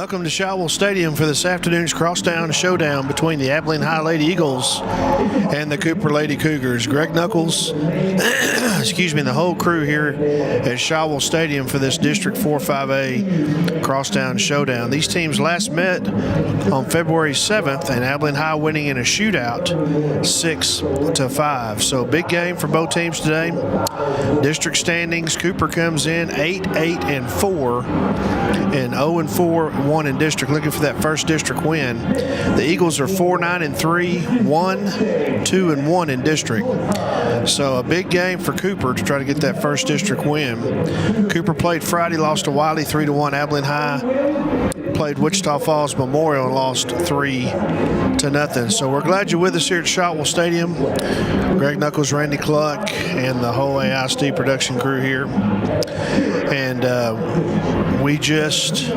Welcome to Shotwell Stadium for this afternoon's Crosstown Showdown between the Abilene High Lady Eagles and the Cooper Lady Cougars. Greg Knuckles, excuse me, the whole crew here at Shotwell Stadium for this District 4-5A Crosstown Showdown. These teams last met on February 7th, and Abilene High winning in a shootout 6-5. So big game for both teams today. District standings, Cooper comes in 8-8-4 and 0-4-1 in district, looking for that first district win. The Eagles are 4-9-3, 1-2-1 in district. So a big game for Cooper to try to get that first district win. Cooper played Friday, lost to Wiley 3-1. Abilene High played Wichita Falls Memorial and lost 3-0. So we're glad you're with us here at Shotwell Stadium. Greg Knuckles, Randy Cluck, and the whole AISD production crew here. And we just,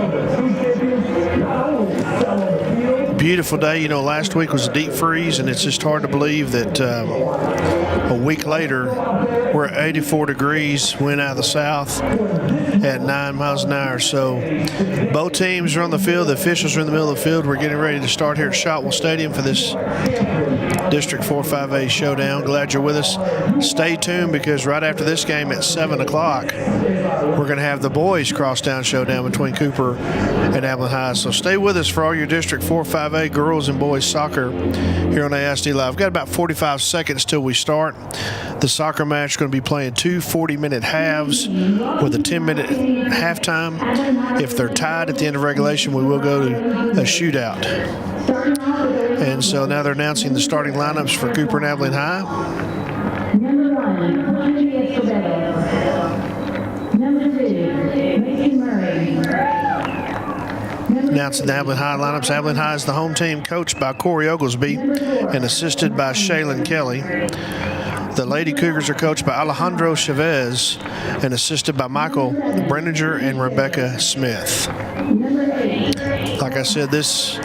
beautiful day. You know, last week was a deep freeze, and it's just hard to believe that a week later we're at 84 degrees, wind out of the south at 9 miles an hour. So both teams are on the field. The officials are in the middle of the field. We're getting ready to start here at Shotwell Stadium for this District 4-5A Showdown. Glad you're with us. Stay tuned, because right after this game at 7 o'clock, we're going to have the boys Crosstown Showdown between Cooper and Abilene High. So stay with us for all your District 4-5A girls and boys soccer here on AISD Live. We've got about 45 seconds till we start. The soccer match is going to be playing two 40-minute halves with a 10-minute halftime. If they're tied at the end of regulation, we will go to a shootout. And so now they're announcing the starting lineups for Cooper and Abilene High. Number 1, Julia Escobedo. Number 2, Mason Murray. Announcing the Abilene High lineups. Abilene High is the home team, coached by Corey Oglesby and assisted by Shaylin Kelly. The Lady Cougars are coached by Alejandro Chavez and assisted by Michael Brenninger and Rebecca Smith. Like I said, these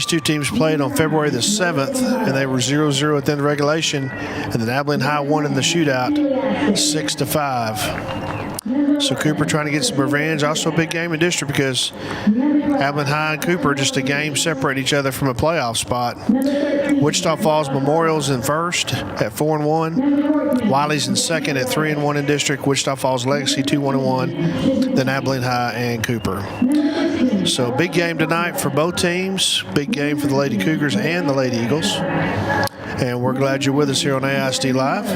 two teams played on February the 7th, and they were 0-0 at the end of regulation, and then Abilene High won in the shootout 6-5. So Cooper trying to get some revenge. Also a big game in district, because Abilene High and Cooper, just a game separate each other from a playoff spot. Wichita Falls Memorial's in first at 4-1. Wiley's in second at 3-1 in district. Wichita Falls Legacy 2-1. Then Abilene High and Cooper. So big game tonight for both teams. Big game for the Lady Cougars and the Lady Eagles. And we're glad you're with us here on AISD Live.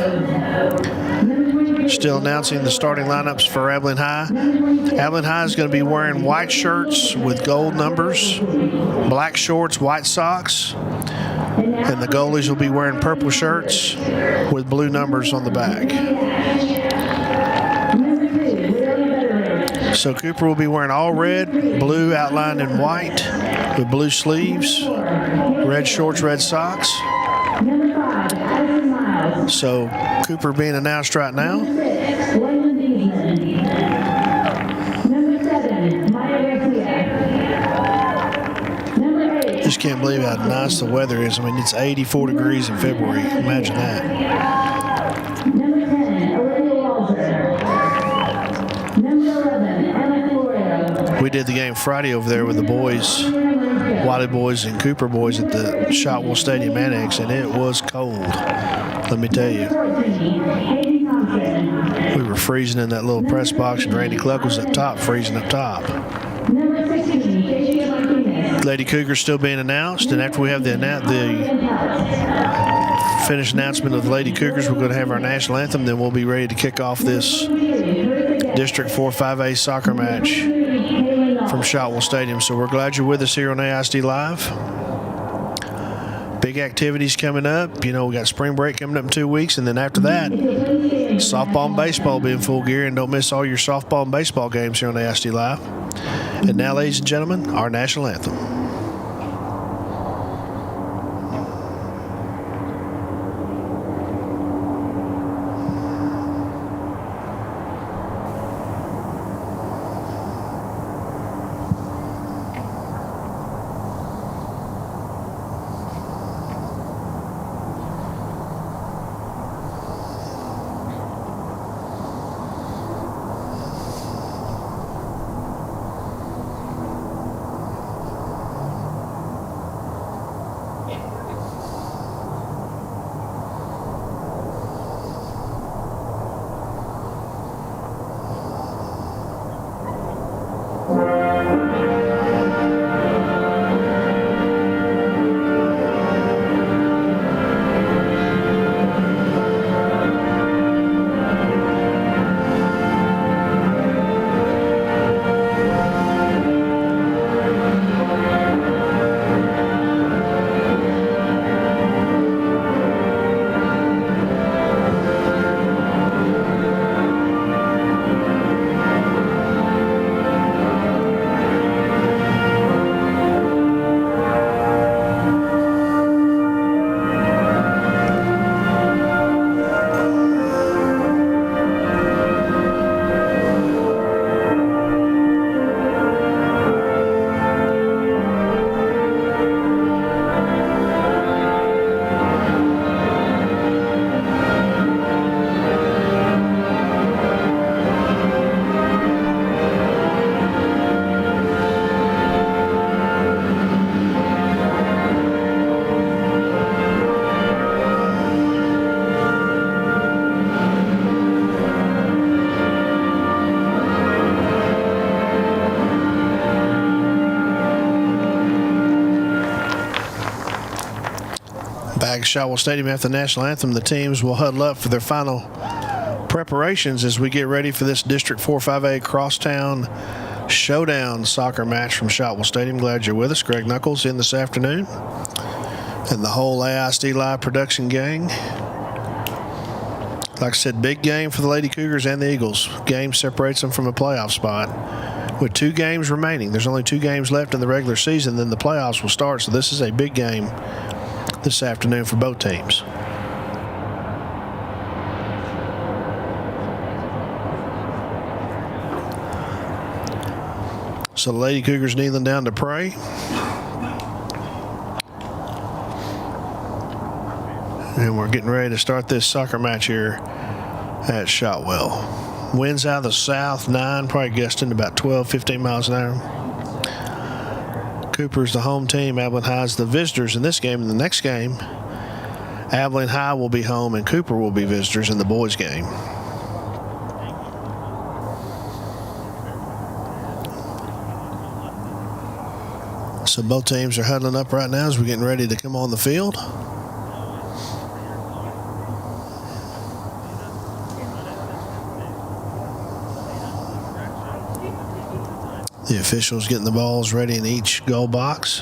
Still announcing the starting lineups for Abilene High. Abilene High is going to be wearing white shirts with gold numbers, black shorts, white socks, and the goalies will be wearing purple shirts with blue numbers on the back. So Cooper will be wearing all red, blue outlined in white with blue sleeves, red shorts, red socks. So Cooper being announced right now. Just can't believe how nice the weather is. I mean, it's 84 degrees in February. Imagine that. We did the game Friday over there with the boys, Wiley boys and Cooper boys, at the Shotwell Stadium Annex, and it was cold, let me tell you. We were freezing in that little press box, and Randy Cluck was up top, freezing up top. Lady Cougars still being announced, and after we have the finished announcement of the Lady Cougars, we're going to have our national anthem. Then we'll be ready to kick off this District 4-5A soccer match from Shotwell Stadium. So we're glad you're with us here on AISD Live. Big activities coming up. You know, we got spring break coming up in 2 weeks, and then after that, softball and baseball will be in full gear. And don't miss all your softball and baseball games here on AISD Live. And now, ladies and gentlemen, our national anthem. Back at Shotwell Stadium after the national anthem, the teams will huddle up for their final preparations as we get ready for this District 4-5A Crosstown Showdown soccer match from Shotwell Stadium. Glad you're with us. Greg Knuckles in this afternoon and the whole AISD Live production gang. Like I said, big game for the Lady Cougars and the Eagles. Game separates them from a playoff spot. With 2 games remaining, there's only 2 games left in the regular season, then the playoffs will start. So this is a big game this afternoon for both teams. So the Lady Cougars kneeling down to pray. And we're getting ready to start this soccer match here at Shotwell. Winds out of the south, 9, probably gusting about 12, 15 miles an hour. Cooper's the home team. Abilene High's the visitors in this game. In the next game, Abilene High will be home and Cooper will be visitors in the boys' game. So both teams are huddling up right now as we're getting ready to come on the field. The officials getting the balls ready in each goal box.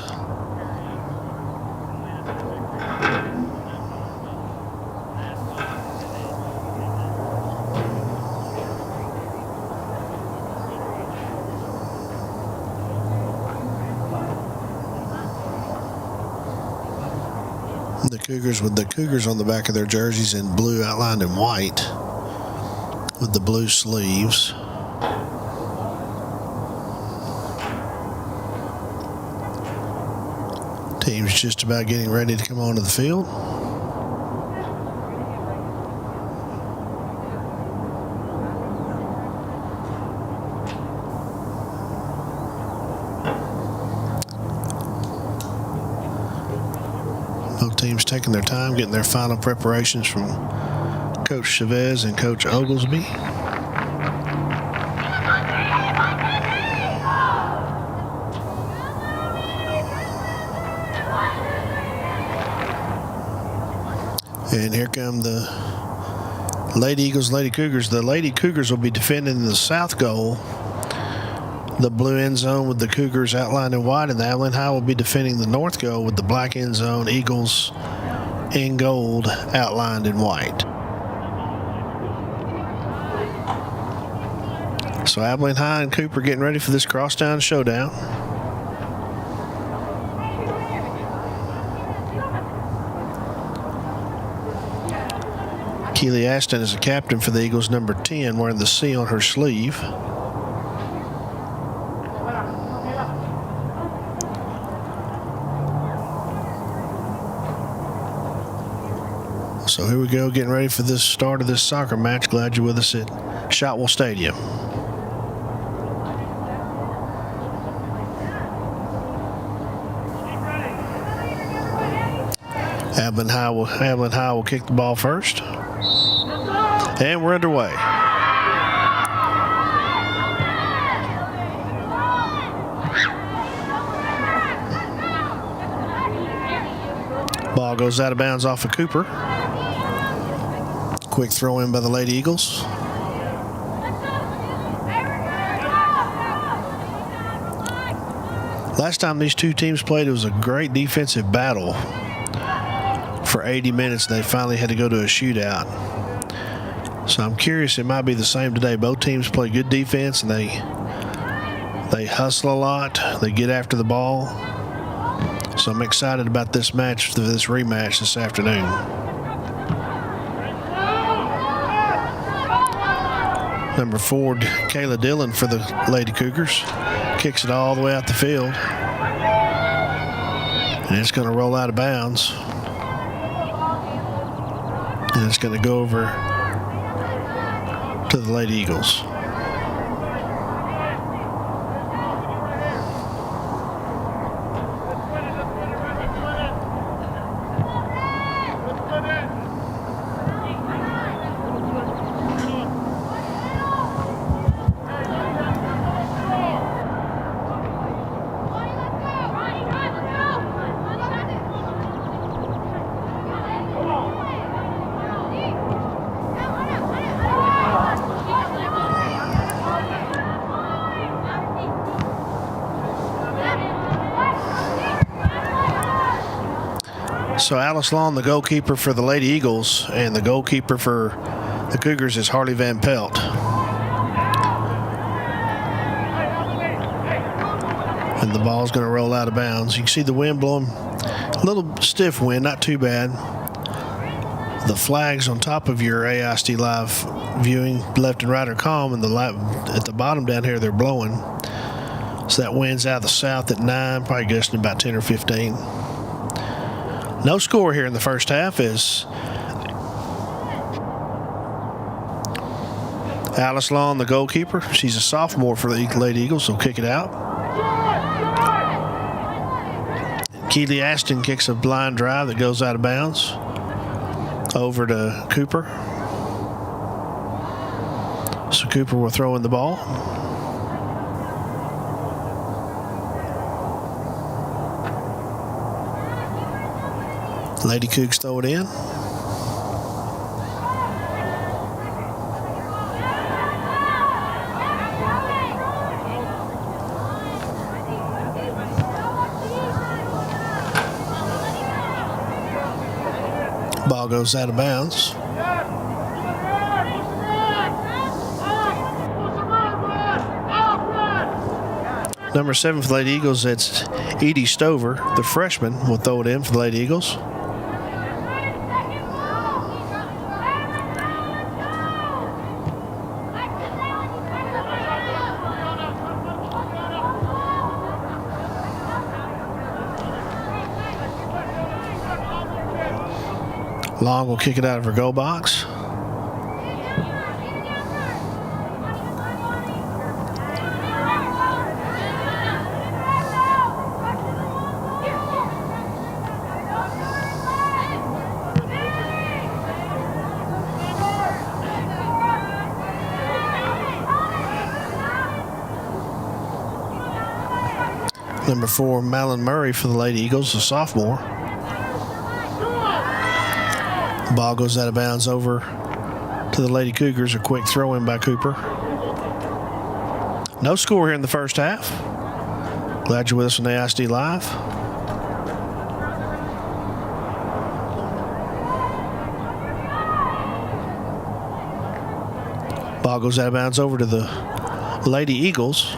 The Cougars with the Cougars on the back of their jerseys in blue outlined in white with the blue sleeves. Team's just about getting ready to come onto the field. Both teams taking their time, getting their final preparations from Coach Chavez and Coach Oglesby. And here come the Lady Eagles, Lady Cougars. The Lady Cougars will be defending the south goal, the blue end zone with the Cougars outlined in white, and the Abilene High will be defending the north goal with the black end zone, Eagles in gold outlined in white. So Abilene High and Cooper getting ready for this Crosstown Showdown. Keely Ashton is a captain for the Eagles, number 10, wearing the C on her sleeve. So here we go, getting ready for this start of this soccer match. Glad you're with us at Shotwell Stadium. Abilene High will kick the ball first. And we're underway. Ball goes out of bounds off of Cooper. Quick throw in by the Lady Eagles. Last time these two teams played, it was a great defensive battle for 80 minutes. They finally had to go to a shootout. So I'm curious, it might be the same today. Both teams play good defense and they hustle a lot. They get after the ball. So I'm excited about this match, this rematch this afternoon. Number 4, Kayla Dillon for the Lady Cougars. Kicks it all the way out the field. And it's going to roll out of bounds. And it's going to go over to the Lady Eagles. So Alice Long, the goalkeeper for the Lady Eagles, and the goalkeeper for the Cougars is Harley Van Pelt. And the ball's going to roll out of bounds. You can see the wind blowing, a little stiff wind, not too bad. The flags on top of your AISD Live viewing, left and right, are calm, and at the bottom down here, they're blowing. So that wind's out of the south at 9, probably gusting about 10 or 15. No score here in the first half is Alice Long, the goalkeeper. She's a sophomore for the Lady Eagles, so kick it out. Keely Ashton kicks a blind drive that goes out of bounds over to Cooper. So Cooper will throw in the ball. Lady Cougs throw it in. Ball goes out of bounds. Number 7 for the Lady Eagles, it's Edie Stover, the freshman, will throw it in for the Lady Eagles. Long will kick it out of her goal box. Number 4, Malin Murray for the Lady Eagles, a sophomore. Ball goes out of bounds over to the Lady Cougars. A quick throw in by Cooper. No score here in the first half. Glad you're with us on AISD Live. Ball goes out of bounds over to the Lady Eagles.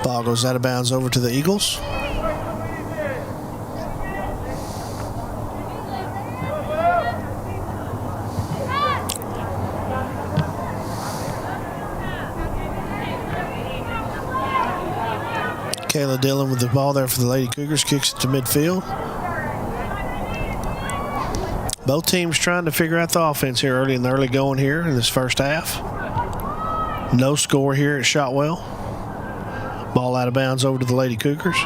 Ball goes out of bounds over to the Eagles. Kayla Dillon with the ball there for the Lady Cougars, kicks it to midfield. Both teams trying to figure out the offense here early in the early going here in this first half. No score here at Shotwell. Ball out of bounds over to the Lady Cougars.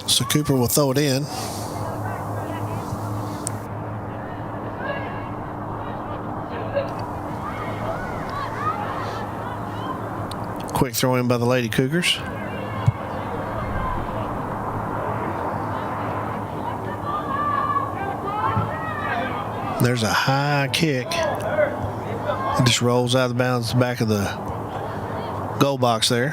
So Cooper will throw it in. Quick throw in by the Lady Cougars. There's a high kick. It just rolls out of the bounds back of the goal box there.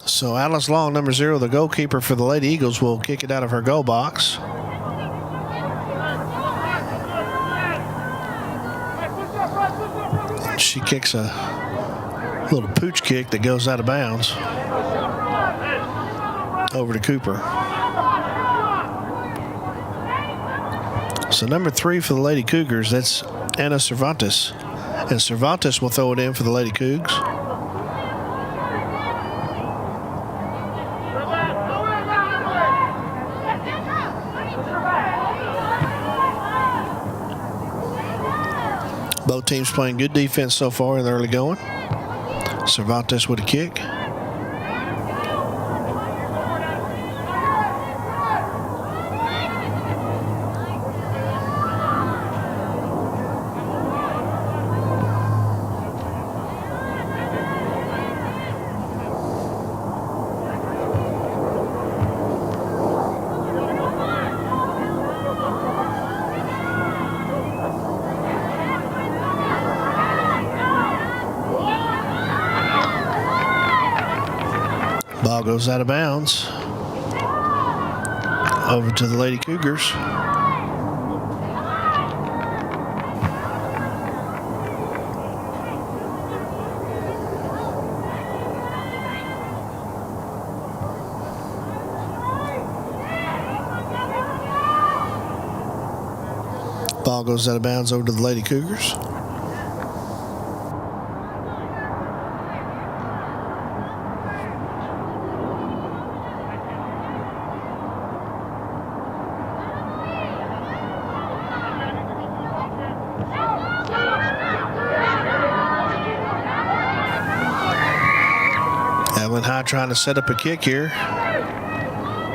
So Alice Long, number 0, the goalkeeper for the Lady Eagles, will kick it out of her goal box. She kicks a little pooch kick that goes out of bounds over to Cooper. So number 3 for the Lady Cougars, that's Anna Cervantes. And Cervantes will throw it in for the Lady Cougs. Both Both teams playing good defense so far in the early going. Cervantes with a kick. Ball goes out of bounds. Over to the Lady Cougars. Ball goes out of bounds over to the Lady Cougars. Abilene High trying to set up a kick here.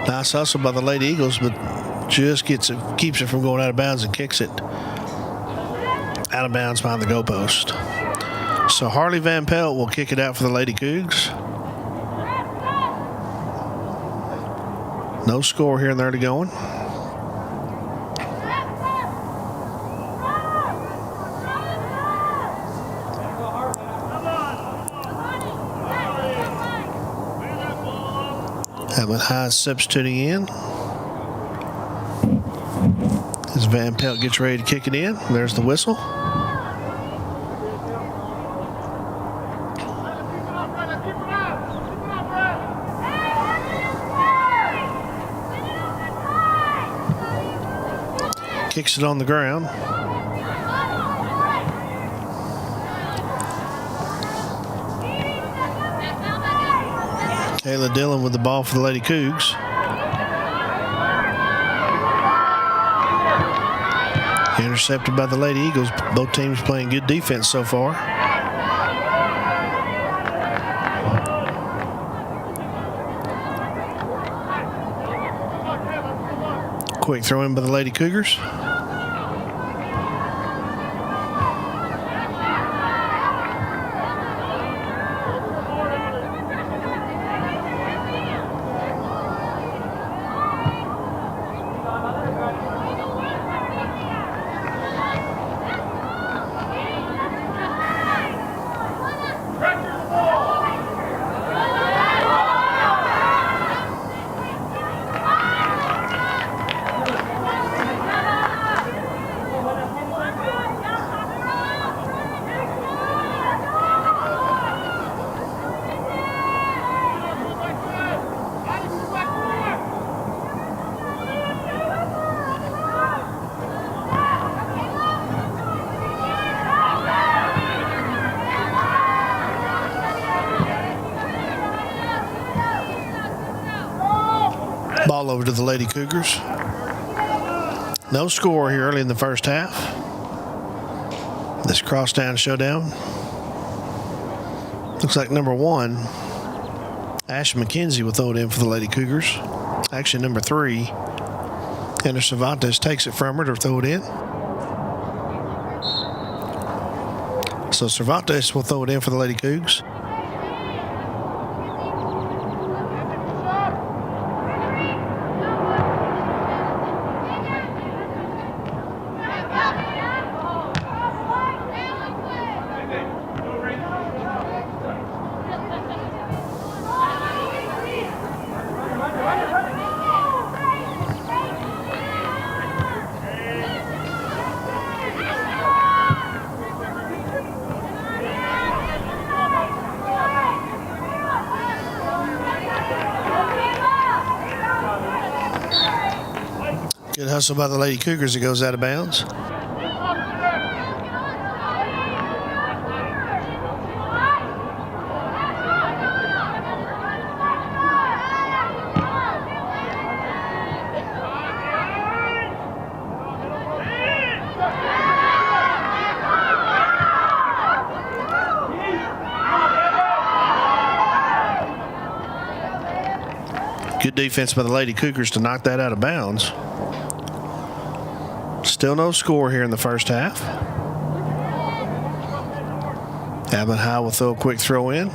Nice hustle by the Lady Eagles, but just keeps it from going out of bounds and kicks it out of bounds behind the goalpost. So Harley Van Pelt will kick it out for the Lady Cougs. No score here in the early going. Abilene High substituting in. As Van Pelt gets ready to kick it in. There's the whistle. Kicks it on the ground. Kayla Dillon with the ball for the Lady Cougs. Intercepted by the Lady Eagles. Both teams playing good defense so far. Quick throw in by the Lady Cougars. Ball over to the Lady Cougars. No score here early in the first half. This Crosstown Showdown. Looks like number 1, Ash McKenzie will throw it in for the Lady Cougars. Actually, number 3, Ender Cervantes takes it from her to throw it in. So Cervantes will throw it in for the Lady Cougs. Good hustle by the Lady Cougars. It goes out of bounds. Good defense by the Lady Cougars to knock that out of bounds. Still no score here in the first half. Abilene High will throw a quick throw in.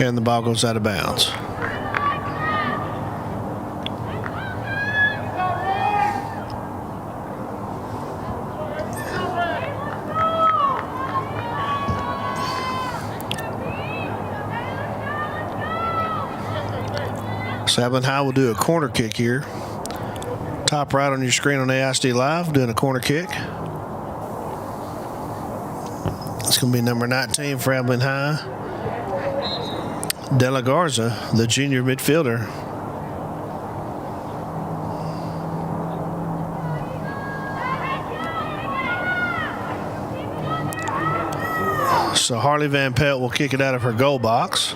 And the ball goes out of bounds. So Abilene High will do a corner kick here. Top right on your screen on AISD Live, doing a corner kick. It's going to be number 19 for Abilene High. De La Garza, the junior midfielder. So Harley Van Pelt will kick it out of her goal box.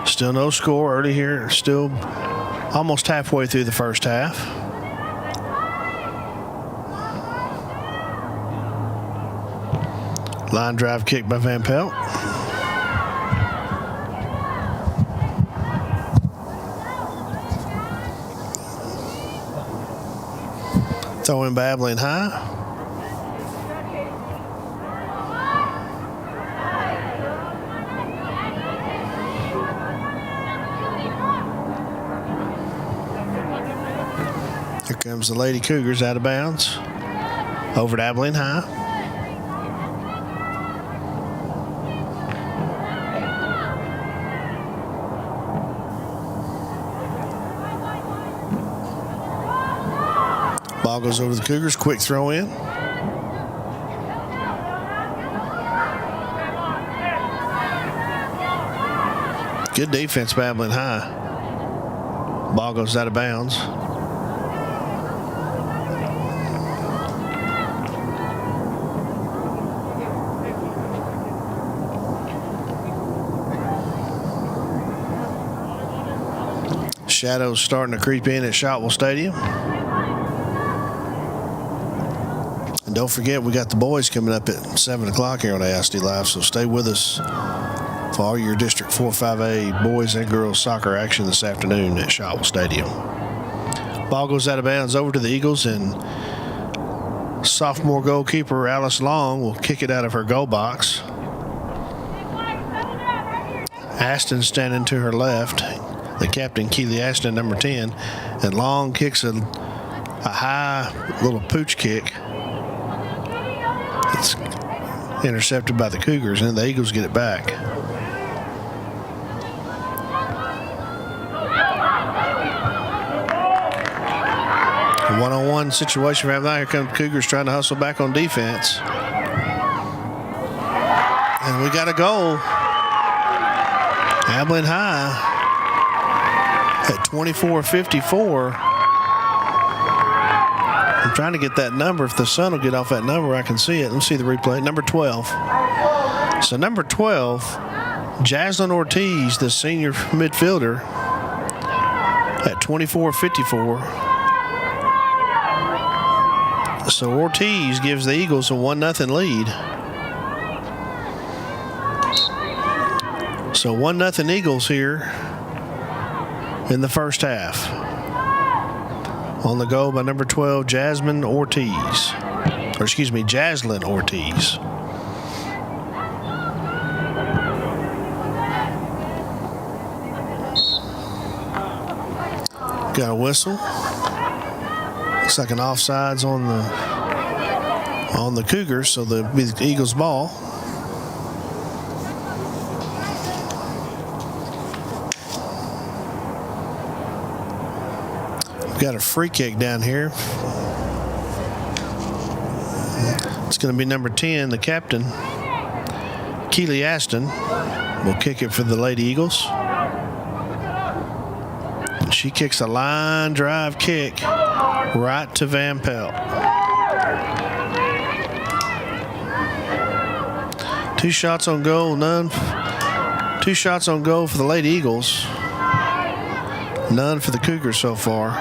Still no score early here. Still almost halfway through the first half. Line drive kick by Van Pelt. Throw in by Abilene High. Here comes the Lady Cougars out of bounds. Over to Abilene High. Ball goes over the Cougars. Quick throw in. Good defense by Abilene High. Ball goes out of bounds. Shadows starting to creep in at Shotwell Stadium. And don't forget, we got the boys coming up at 7 o'clock here on AISD Live, so stay with us for all your District 4-5A boys and girls soccer action this afternoon at Shotwell Stadium. Ball goes out of bounds over to the Eagles, and sophomore goalkeeper Alice Long will kick it out of her goal box. Aston standing to her left. The captain, Keely Ashton, number 10, and Long kicks a high little pooch kick. It's intercepted by the Cougars, and the Eagles get it back. A one-on-one situation right now. Here comes Cougars trying to hustle back on defense. And we got a goal. Abilene High at 24:54. I'm trying to get that number. If the sun will get off that number, I can see it. Let's see the replay. Number 12. So number 12, Jaslyn Ortiz, the senior midfielder, at 24:54. So Ortiz gives the Eagles a 1-0 lead. So 1-0 Eagles here in the first half. On the goal by number 12, Jaslyn Ortiz. Got a whistle. Looks like an offsides on the Cougars, so the Eagles ball. Got a free kick down here. It's going to be number 10, the captain, Keely Ashton, will kick it for the Lady Eagles. And she kicks a line drive kick right to Van Pelt. Two shots on goal for the Lady Eagles. None for the Cougars so far.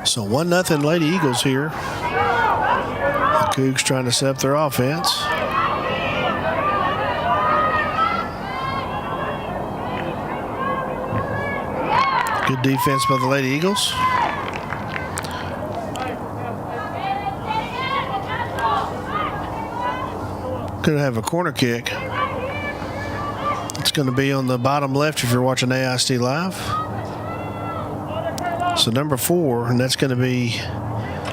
So 1-0 Lady Eagles here. The Cougs trying to set up their offense. Good defense by the Lady Eagles. Going to have a corner kick. It's going to be on the bottom left if you're watching AISD Live. So number 4, and that's going to be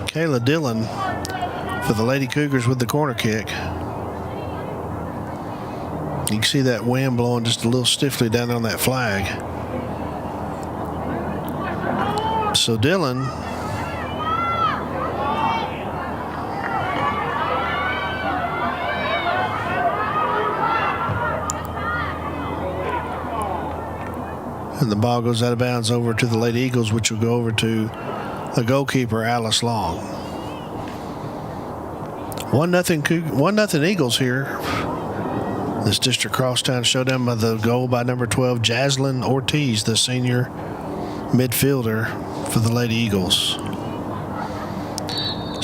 Kayla Dillon for the Lady Cougars with the corner kick. You can see that wind blowing just a little stiffly down there on that flag. So Dillon and the ball goes out of bounds over to the Lady Eagles, which will go over to the goalkeeper, Alice Long. 1-0 Eagles here. This district crosstown showdown by the goal by number 12, Jaslyn Ortiz, the senior midfielder for the Lady Eagles.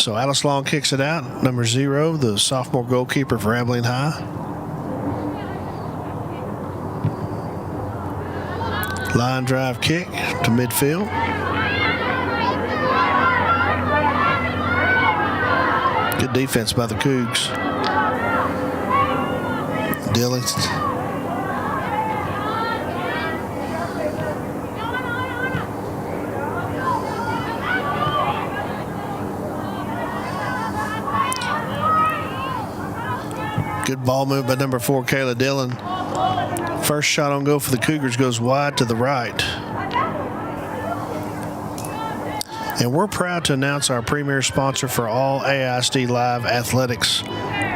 So Alice Long kicks it out. Number 0, the sophomore goalkeeper for Abilene High. Line drive kick to midfield. Good defense by the Cougs. Dillon. Good ball move by number 4, Kayla Dillon. First shot on goal for the Cougars goes wide to the right. And we're proud to announce our premier sponsor for all AISD Live athletics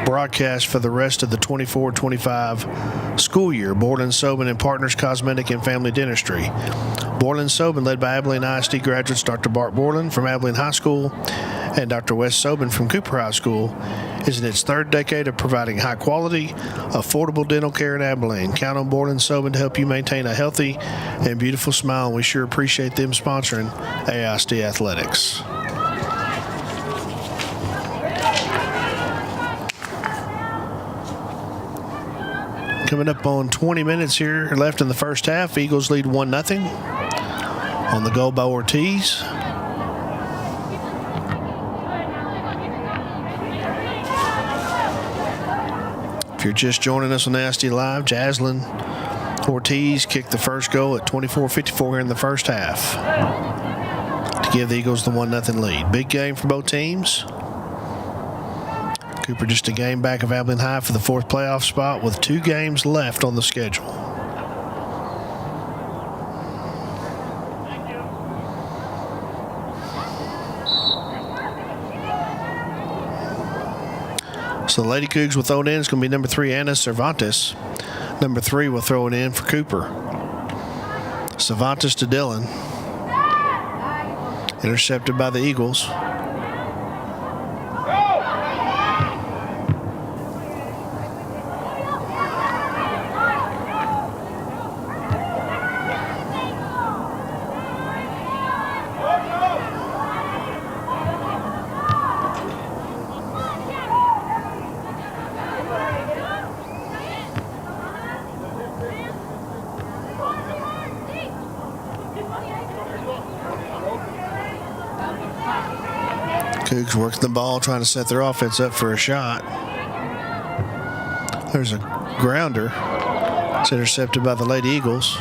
broadcast for the rest of the 24-25 school year. Borland Sobin and Partners Cosmetic and Family Dentistry. Borland Sobin, led by Abilene ISD graduates Dr. Bart Borland from Abilene High School and Dr. Wes Sobin from Cooper High School, is in its 3rd decade of providing high-quality, affordable dental care in Abilene. Count on Borland Sobin to help you maintain a healthy and beautiful smile, and we sure appreciate them sponsoring AISD Athletics. Coming up on 20 minutes here left in the first half. Eagles lead 1-0 on the goal by Ortiz. If you're just joining us on AISD Live, Jaslyn Ortiz kicked the first goal at 24:54 here in the first half to give the Eagles the 1-0 lead. Big game for both teams. Cooper just a game back of Abilene High for the 4th playoff spot with 2 games left on the schedule. So the Lady Cougs will throw it in. It's going to be number 3, Anna Cervantes. Number 3 will throw it in for Cooper. Cervantes to Dillon. Intercepted by the Eagles. Cougs working the ball, trying to set their offense up for a shot. There's a grounder. It's intercepted by the Lady Eagles.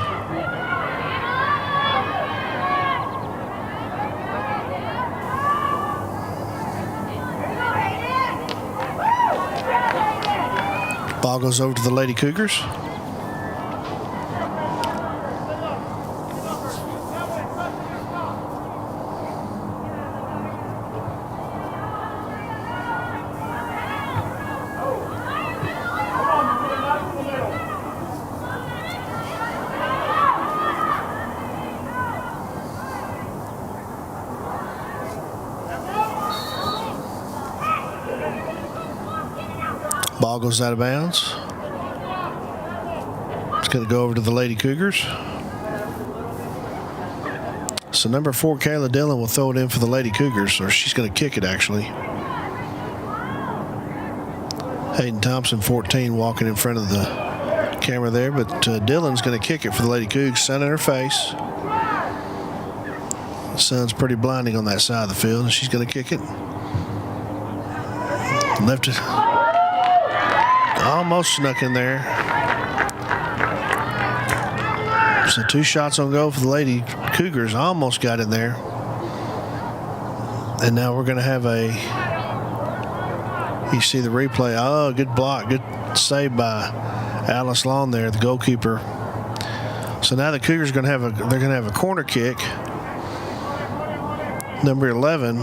Ball goes over to the Lady Cougars. Ball goes out of bounds. It's going to go over to the Lady Cougars. So number 4, Kayla Dillon, will throw it in for the Lady Cougars, or she's going to kick it actually. Hayden Thompson, 14, walking in front of the camera there, but Dillon's going to kick it for the Lady Cougs. Sun in her face. The sun's pretty blinding on that side of the field, and she's going to kick it. Left it. Almost snuck in there. So 2 shots on goal for the Lady Cougars. Almost got in there. And now we're going to have a, you see the replay. Oh, good block. Good save by Alice Long there, the goalkeeper. So now the Cougars are going to have a corner kick. Number 11,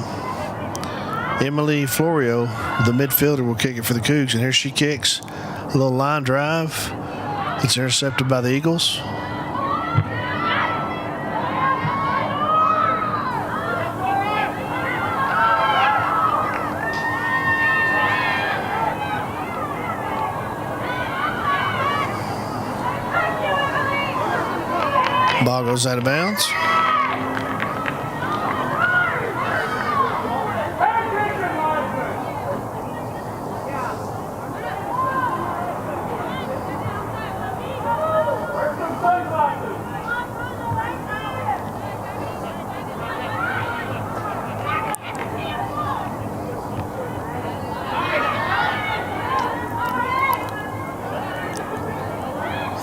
Emily Florio, the midfielder, will kick it for the Cougs. And here she kicks. A little line drive. It's intercepted by the Eagles. Ball goes out of bounds.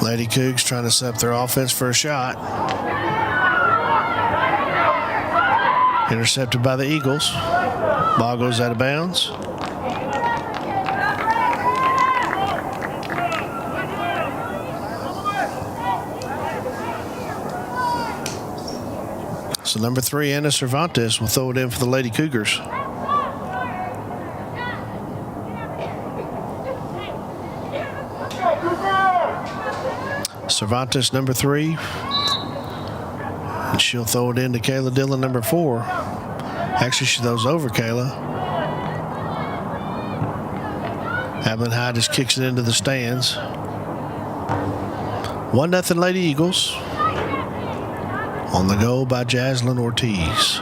Lady Cougs trying to set up their offense for a shot. Intercepted by the Eagles. Ball goes out of bounds. So number 3, Anna Cervantes, will throw it in for the Lady Cougars. Cervantes, number 3. And she'll throw it in to Kayla Dillon, number 4. Actually, she throws over Kayla. Abilene High just kicks it into the stands. 1-0 Lady Eagles. On the goal by Jaslyn Ortiz.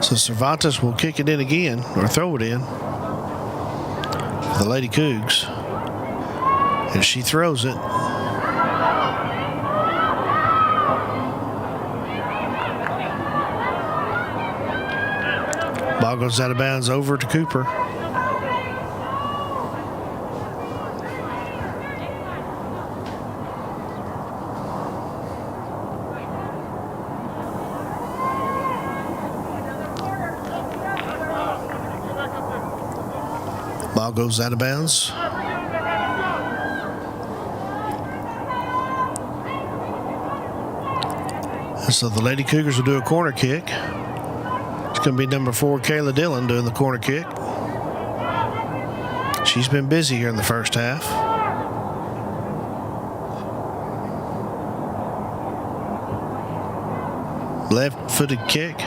So Cervantes will kick it in again, or throw it in for the Lady Cougs. And she throws it. Ball goes out of bounds over to Cooper. Ball goes out of bounds. And so the Lady Cougars will do a corner kick. It's going to be number 4, Kayla Dillon, doing the corner kick. She's been busy here in the first half. Left-footed kick.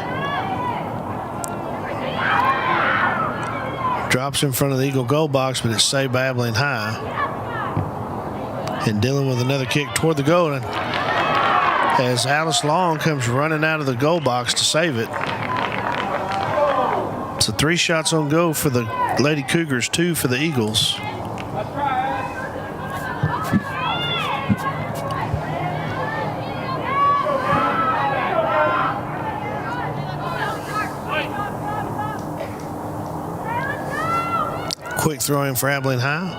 Drops in front of the Eagle goal box, but it's saved by Abilene High. And Dillon with another kick toward the goal. And as Alice Long comes running out of the goal box to save it. So 3 shots on goal for the Lady Cougars, 2 for the Eagles. Quick throw in for Abilene High.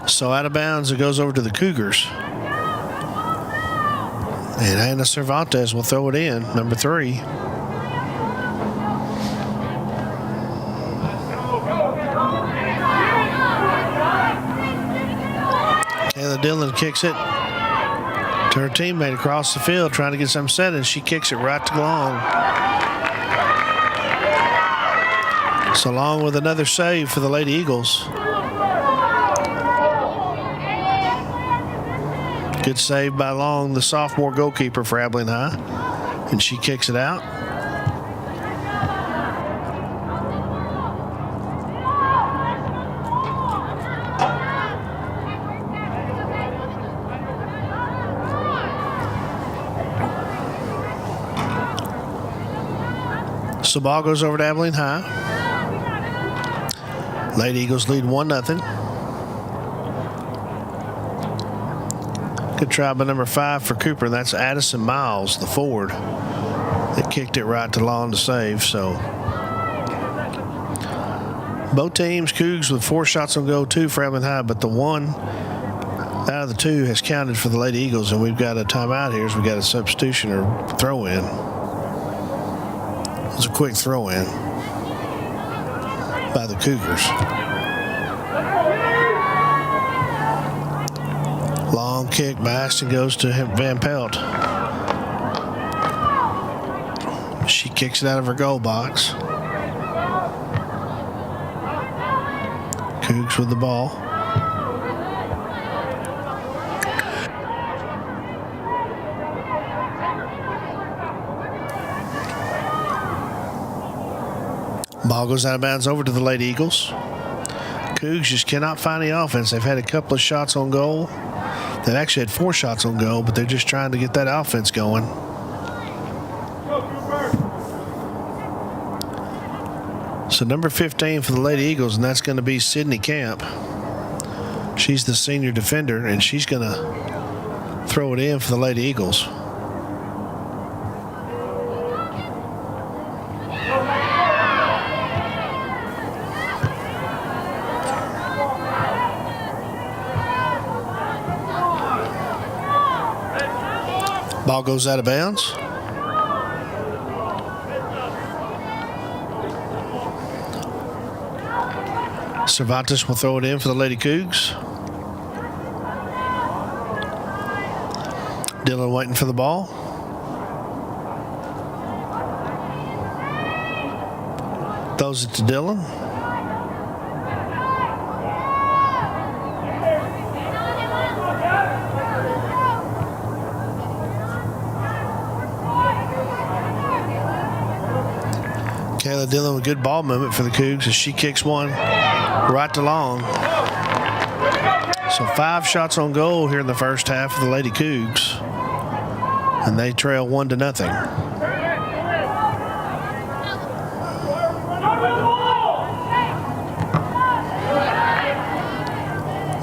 So out of bounds, it goes over to the Cougars. And Anna Cervantes will throw it in, number 3. Kayla Dillon kicks it to her teammate across the field, trying to get some set, and she kicks it right to Long. So Long with another save for the Lady Eagles. Good save by Long, the sophomore goalkeeper for Abilene High. And she kicks it out. So ball goes over to Abilene High. Lady Eagles lead 1-0. Good try by number 5 for Cooper. That's Addison Miles, the forward, that kicked it right to Lawn to save. So both teams, Cougs with 4 shots on goal, 2 for Abilene High, but the one out of the 2 has counted for the Lady Eagles, and we've got a timeout here, so we've got a substitution or throw-in. It was a quick throw-in by the Cougars. Long kick by Ashton goes to Van Pelt. She kicks it out of her goal box. Cougs with the ball. Ball goes out of bounds over to the Lady Eagles. Cougs just cannot find the offense. They've had a couple of shots on goal. They've actually had 4 shots on goal, but they're just trying to get that offense going. So number 15 for the Lady Eagles, and that's going to be Sydney Camp. She's the senior defender, and she's going to throw it in for the Lady Eagles. Ball goes out of bounds. Cervantes will throw it in for the Lady Cougs. Dillon waiting for the ball. Throws it to Dillon. Kayla Dillon with good ball movement for the Cougs as she kicks one right to Long. So 5 shots on goal here in the first half for the Lady Cougs, and they trail 1-0.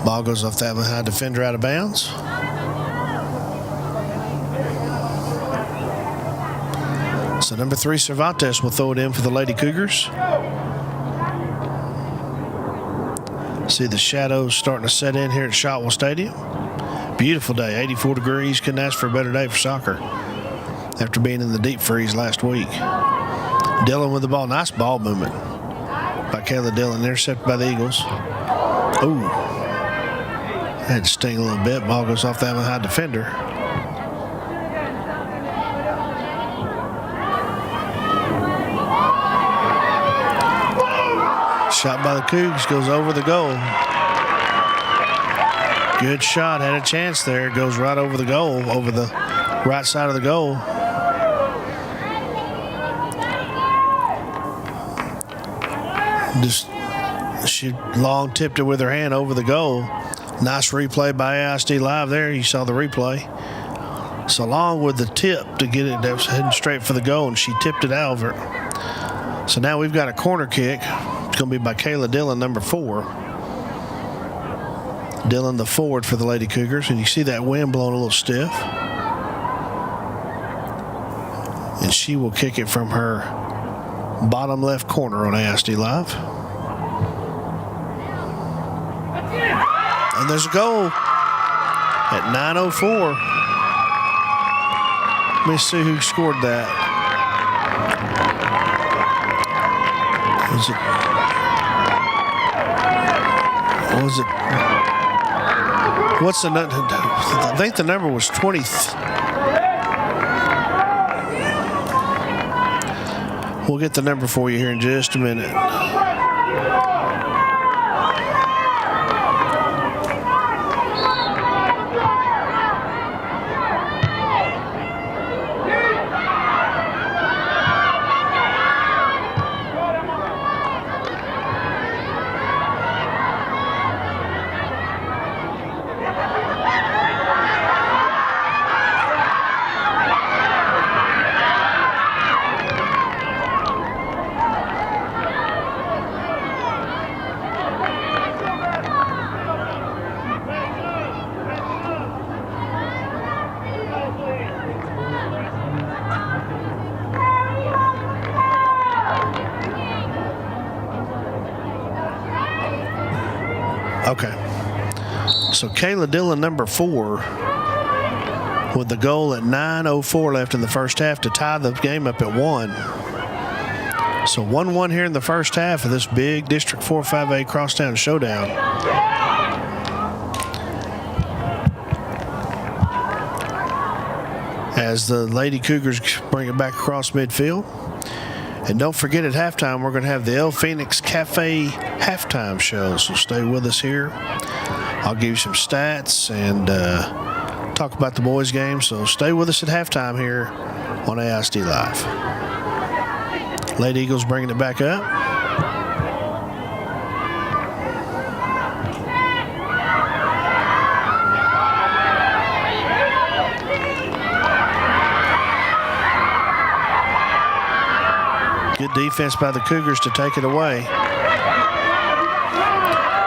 Ball goes off that high defender out of bounds. So number 3, Cervantes, will throw it in for the Lady Cougars. See the shadows starting to set in here at Shotwell Stadium. Beautiful day, 84 degrees. Couldn't ask for a better day for soccer after being in the deep freeze last week. Dillon with the ball. Nice ball movement by Kayla Dillon. Intercepted by the Eagles. Ooh. Had to sting a little bit. Ball goes off that high defender. Shot by the Cougs goes over the goal. Good shot, had a chance there. Goes right over the goal, over the right side of the goal. Just she long tipped it with her hand over the goal. Nice replay by AISD Live there. You saw the replay. So long with the tip to get it, that was heading straight for the goal, and she tipped it over. So now we've got a corner kick. It's going to be by Kayla Dillon, number 4. Dillon, the forward for the Lady Cougars. And you see that wind blowing a little stiff. And she will kick it from her bottom left corner on AISD Live. And there's a goal at 9:04. Let me see who scored that. Was it? What's the number? I think the number was 20. We'll get the number for you here in just a minute. Okay. So Kayla Dillon, number 4, with the goal at 9:04 left in the first half to tie the game up at 1. So 1-1 here in the first half of this big District 4-5A Crosstown Showdown. As the Lady Cougars bring it back across midfield. And don't forget, at halftime, we're going to have the El Phoenix Cafe halftime show. So stay with us here. I'll give you some stats and talk about the boys' game. So stay with us at halftime here on AISD Live. Lady Eagles bringing it back up. Good defense by the Cougars to take it away.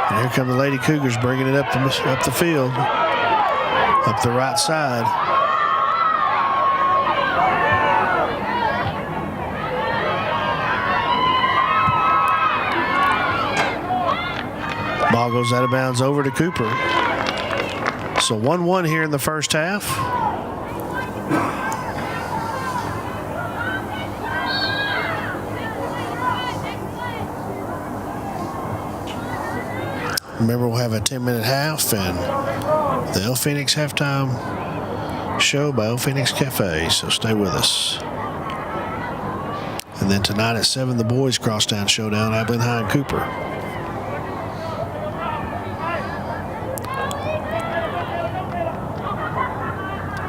And here come the Lady Cougars bringing it up the field, up the right side. Ball goes out of bounds over to Cooper. So 1-1 here in the first half. Remember, we'll have a 10-minute half and the El Phoenix halftime show by El Phoenix Cafe, so stay with us. And then tonight at 7, the boys' Crosstown Showdown, Abilene High and Cooper.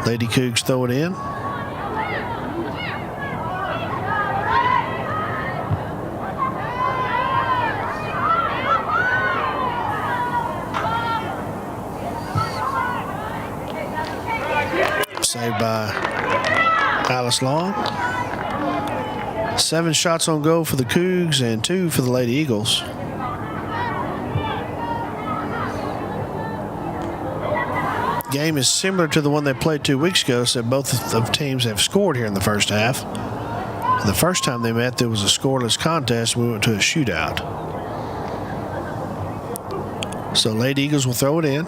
Lady Cougs throw it in. Saved by Alice Long. 7 shots on goal for the Cougs and 2 for the Lady Eagles. Game is similar to the one they played 2 weeks ago, so both of teams have scored here in the first half. The first time they met, there was a scoreless contest. We went to a shootout. So Lady Eagles will throw it in.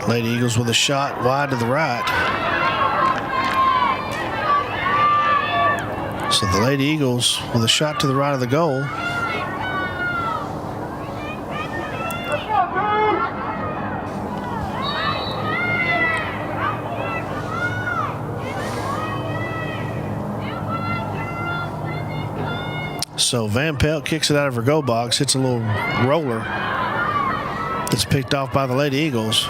Lady Eagles with a shot wide to the right. So the Lady Eagles with a shot to the right of the goal. So Van Pelt kicks it out of her goal box, hits a little roller that's picked off by the Lady Eagles.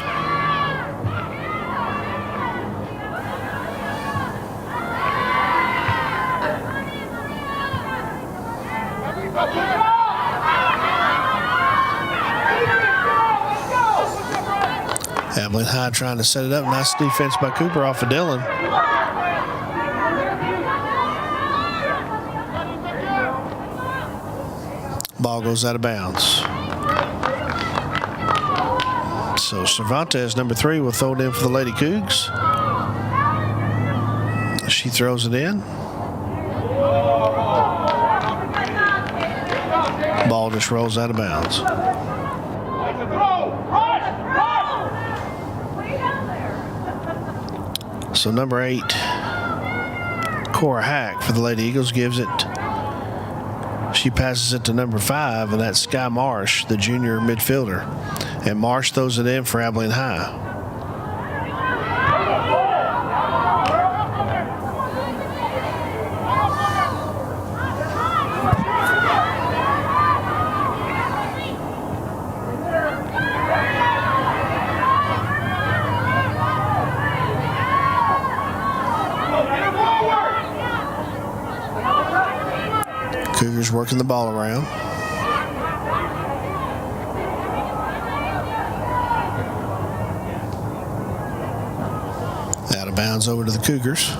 Abilene High trying to set it up. Nice defense by Cooper off of Dillon. Ball goes out of bounds. So Cervantes, number 3, will throw it in for the Lady Cougs. She throws it in. Ball just rolls out of bounds. So number 8, Cora Hack for the Lady Eagles gives it. She passes it to number 5, and that's Sky Marsh, the junior midfielder. And Marsh throws it in for Abilene High. Cougars working the ball around. Out of bounds over to the Cougars.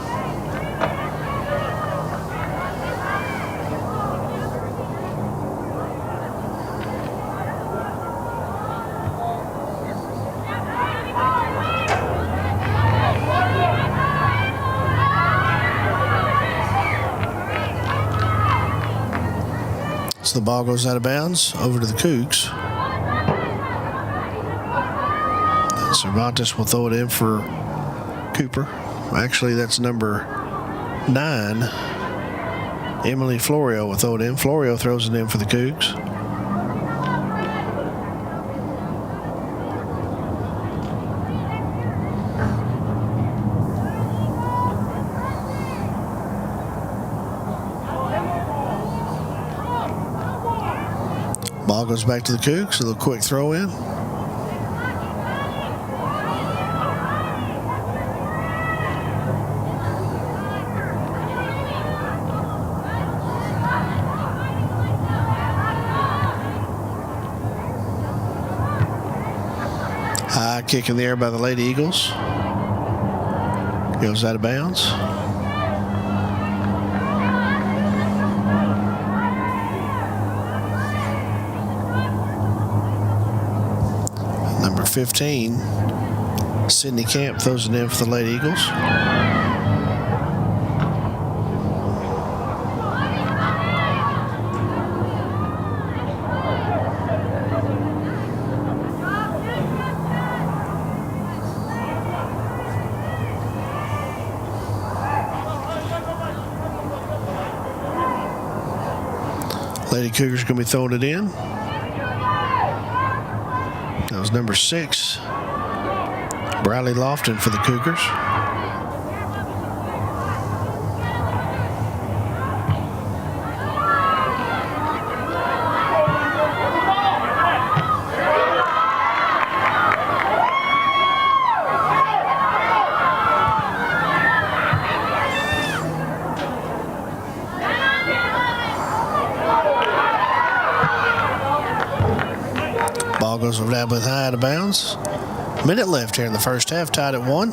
So the ball goes out of bounds over to the Cougs. And Cervantes will throw it in for Cooper. Actually, that's number 9. Emily Florio will throw it in. Florio throws it in for the Cougs. Ball goes back to the Cougs. A little quick throw in. High kick in the air by the Lady Eagles. Goes out of bounds. Number 15, Sydney Camp throws it in for the Lady Eagles. Lady Cougars going to be throwing it in. That was number 6, Bradley Lofton for the Cougars. Ball goes over Abilene High out of bounds. Minute left here in the first half, tied at 1.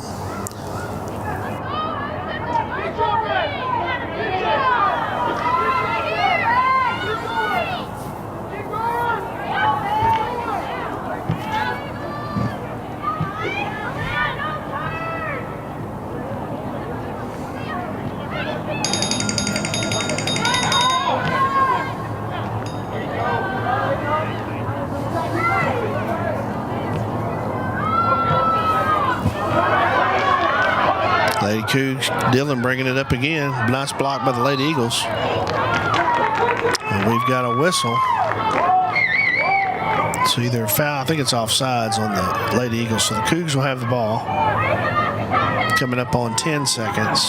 Lady Cougs, Dillon bringing it up again. Nice block by the Lady Eagles. And we've got a whistle. So either foul, I think it's offsides on the Lady Eagles. So the Cougs will have the ball. Coming up on 10 seconds.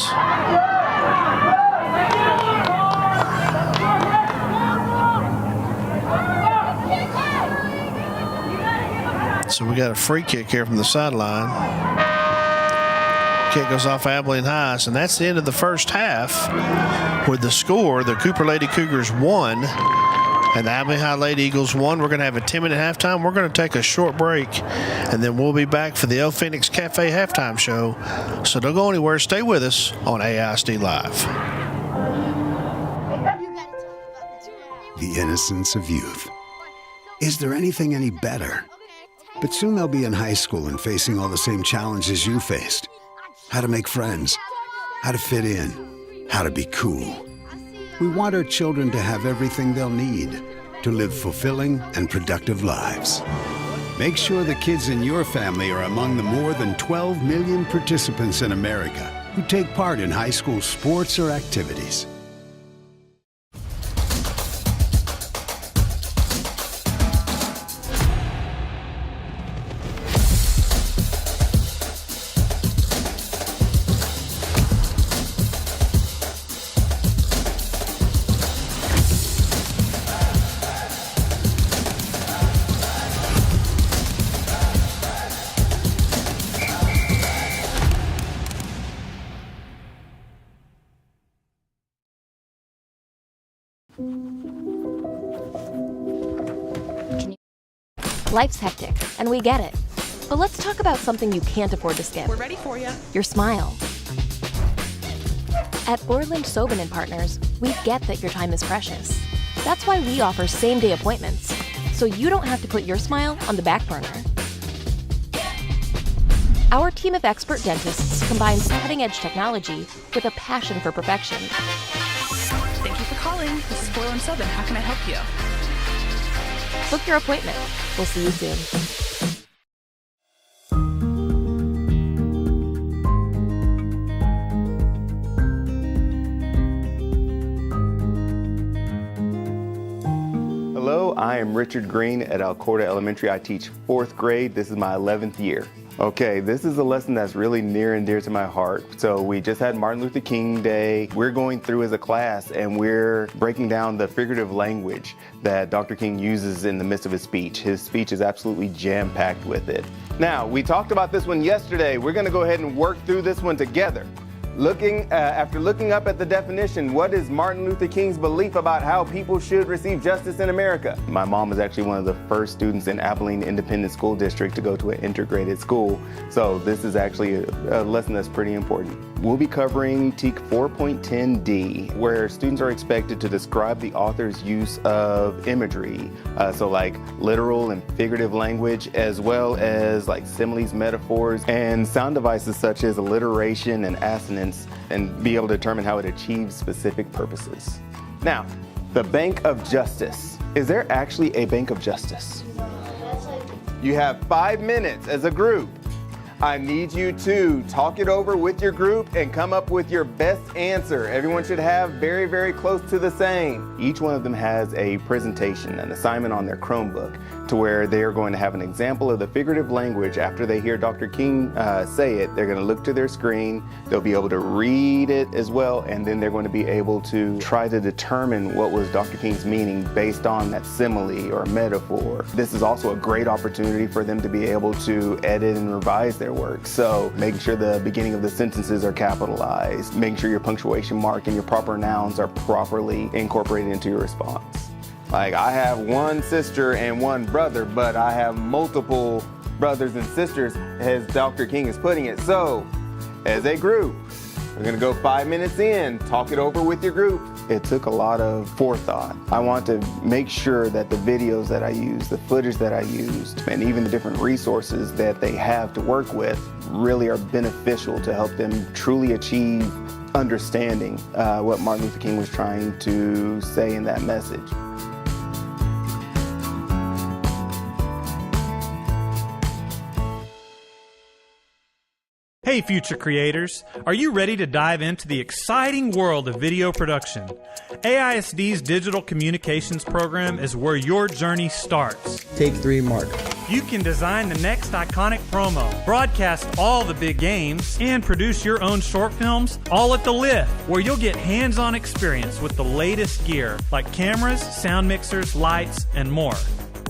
So we got a free kick here from the sideline. Kick goes off Abilene High, and that's the end of the first half. With the score, the Cooper Lady Cougars 1 and the Abilene High Lady Eagles 1. We're going to have a 10-minute halftime. We're going to take a short break, and then we'll be back for the El Phoenix Cafe halftime show. So don't go anywhere. Stay with us on AISD Live. The innocence of youth. Is there anything any better? But soon they'll be in high school and facing all the same challenges you faced. How to make friends, how to fit in, how to be cool. We want our children to have everything they'll need to live fulfilling and productive lives. Make sure the kids in your family are among the more than 12 million participants in America who take part in high school sports or activities. Life's hectic, and we get it. But let's talk about something you can't afford to skip. We're ready for you. Your smile. At Orland Sobin & Partners, we get that your time is precious. That's why we offer same-day appointments, so you don't have to put your smile on the back burner. Our team of expert dentists combines cutting-edge technology with a passion for perfection. Thank you for calling. Abilene, this is 417. How can I help you? Book your appointment. We'll see you soon. Hello, I am Richard Green at Alcorta Elementary. I teach 4th grade. This is my 11th year. Okay, this is a lesson that's really near and dear to my heart. So we just had Martin Luther King Day. We're going through as a class and we're breaking down the figurative language that Dr. King uses in the midst of his speech. His speech is absolutely jam-packed with it. Now, we talked about this one yesterday. We're gonna go ahead and work through this one together. After looking up at the definition, what is Martin Luther King's belief about how people should receive justice in America? My mom was actually one of the first students in Abilene Independent School District to go to an integrated school. So this is actually a lesson that's pretty important. We'll be covering TEK 4.10D, where students are expected to describe the author's use of imagery. So like literal and figurative language, as well as like similes, metaphors, and sound devices such as alliteration and assonance, and be able to determine how it achieves specific purposes. Now, the Bank of Justice. Is there actually a Bank of Justice? You have 5 minutes as a group. I need you to talk it over with your group and come up with your best answer. Everyone should have very, very close to the same. Each one of them has a presentation, an assignment on their Chromebook, to where they are going to have an example of the figurative language. After they hear Dr. King say it, they're going to look to their screen, they'll be able to read it as well, and then they're going to be able to try to determine what was Dr. King's meaning based on that simile or metaphor. This is also a great opportunity for them to be able to edit and revise their work. So making sure the beginning of the sentences are capitalized, making sure your punctuation mark and your proper nouns are properly incorporated into your response. Like, I have one sister and one brother, but I have multiple brothers and sisters, as Dr. King is putting it. So, as a group, we're gonna go 5 minutes in, talk it over with your group. It took a lot of forethought. I want to make sure that the videos that I use, the footage that I used, and even the different resources that they have to work with really are beneficial to help them truly achieve understanding what Martin Luther King was trying to say in that message. Hey future creators, are you ready to dive into the exciting world of video production? AISD's Digital Communications program is where your journey starts. Take 3, Mark. You can design the next iconic promo, broadcast all the big games, and produce your own short films, all at the Lift, where you'll get hands-on experience with the latest gear like cameras, sound mixers, lights, and more.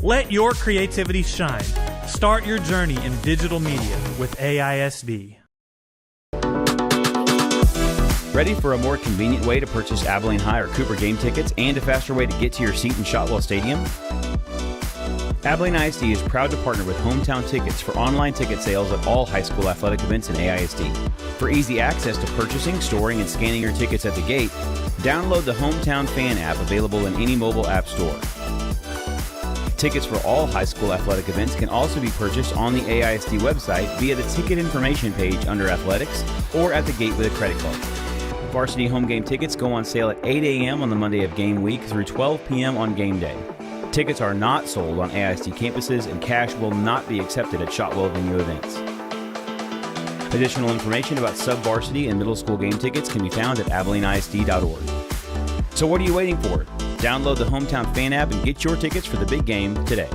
Let your creativity shine. Start your journey in digital media with AISD. Ready for a more convenient way to purchase Abilene High or Cooper game tickets and a faster way to get to your seat in Shotwell Stadium? Abilene ISD is proud to partner with Hometown Tickets for online ticket sales at all high school athletic events in AISD. For easy access to purchasing, storing, and scanning your tickets at the gate, download the Hometown Fan app available in any mobile app store. Tickets for all high school athletic events can also be purchased on the AISD website via the ticket information page under Athletics or at the gate with a credit card. Varsity home game tickets go on sale at 8 a.m. on the Monday of game week through 12 p.m. on game day. Tickets are not sold on AISD campuses and cash will not be accepted at Shotwell venue events. Additional information about sub-varsity and middle school game tickets can be found at AbileneISD.org. So what are you waiting for? Download the Hometown Fan app and get your tickets for the big game today.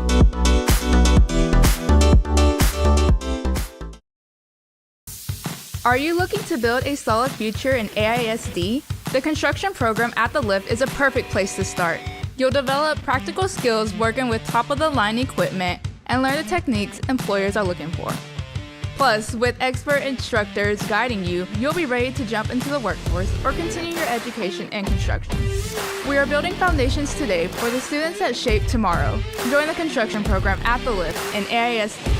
Are you looking to build a solid future in AISD? The construction program at the Lift is a perfect place to start. You'll develop practical skills working with top-of-the-line equipment and learn the techniques employers are looking for. Plus, with expert instructors guiding you, you'll be ready to jump into the workforce or continue your education in construction. We are building foundations today for the students that shape tomorrow. Join the construction program at the Lift in AISD.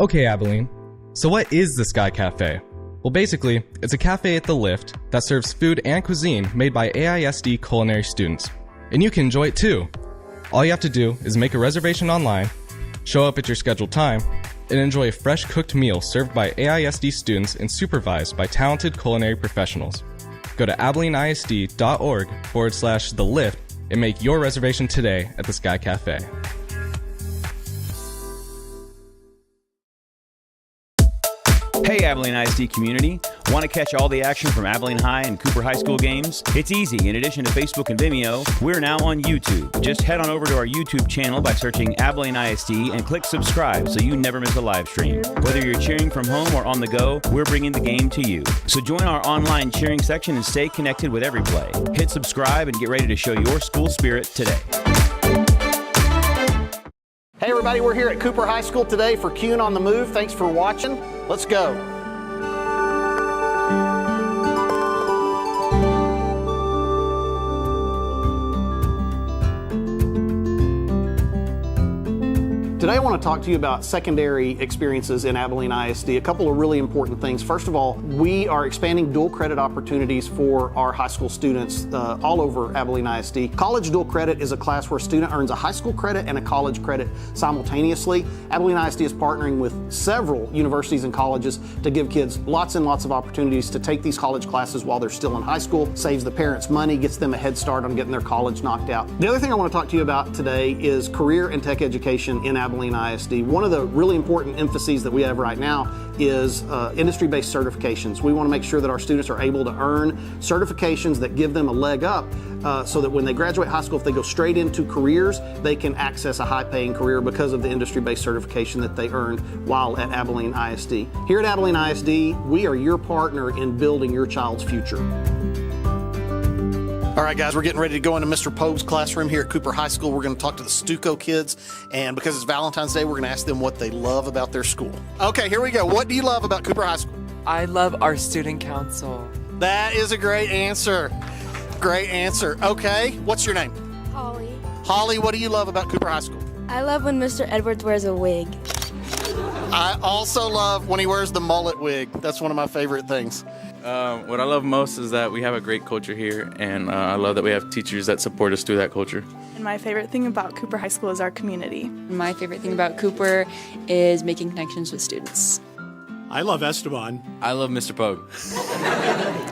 Okay, Abilene. So what is the Sky Cafe? Well, basically, it's a cafe at the Lift that serves food and cuisine made by AISD culinary students. And you can enjoy it too. All you have to do is make a reservation online, show up at your scheduled time, and enjoy a fresh cooked meal served by AISD students and supervised by talented culinary professionals. Go to AbileneISD.org/thelift and make your reservation today at the Sky Cafe. Hey Abilene ISD community, want to catch all the action from Abilene High and Cooper High School games? It's easy. In addition to Facebook and Vimeo, we're now on YouTube. Just head on over to our YouTube channel by searching Abilene ISD and click subscribe so you never miss a live stream. Whether you're cheering from home or on the go, we're bringing the game to you. So join our online cheering section and stay connected with every play. Hit subscribe and get ready to show your school spirit today. Hey everybody, we're here at Cooper High School today for CUNY on the Move. Thanks for watching. Let's go. Today I want to talk to you about secondary experiences in Abilene ISD. A couple of really important things. First of all, we are expanding dual credit opportunities for our high school students all over Abilene ISD. College dual credit is a class where a student earns a high school credit and a college credit simultaneously. Abilene ISD is partnering with several universities and colleges to give kids lots and lots of opportunities to take these college classes while they're still in high school, saves the parents money, gets them a head start on getting their college knocked out. The other thing I want to talk to you about today is career and tech education in Abilene ISD. One of the really important emphases that we have right now is industry-based certifications. We want to make sure that our students are able to earn certifications that give them a leg up so that when they graduate high school, if they go straight into careers, they can access a high-paying career because of the industry-based certification that they earned while at Abilene ISD. Here at Abilene ISD, we are your partner in building your child's future. All right, guys, we're getting ready to go into Mr. Pogue's classroom here at Cooper High School. We're going to talk to the Stuco kids, and because it's Valentine's Day, we're going to ask them what they love about their school. Okay, here we go. What do you love about Cooper High School? I love our student council. That is a great answer. Great answer. Okay, what's your name? Holly. Holly, what do you love about Cooper High School? I love when Mr. Edwards wears a wig. I also love when he wears the mullet wig. That's one of my favorite things. What I love most is that we have a great culture here, and I love that we have teachers that support us through that culture. And my favorite thing about Cooper High School is our community. My favorite thing about Cooper is making connections with students. I love Esteban. I love Mr. Pogue.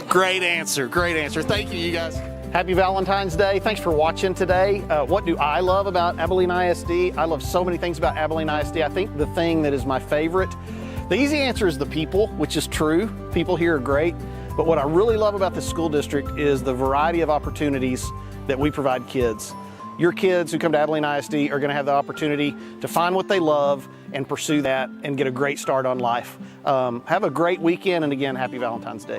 Great answer. Great answer. Thank you, you guys. Happy Valentine's Day. Thanks for watching today. What do I love about Abilene ISD? I love so many things about Abilene ISD. I think the thing that is my favorite, the easy answer is the people, which is true. People here are great. But what I really love about this school district is the variety of opportunities that we provide kids. Your kids who come to Abilene ISD are going to have the opportunity to find what they love and pursue that and get a great start on life. Have a great weekend, and again, happy Valentine's Day.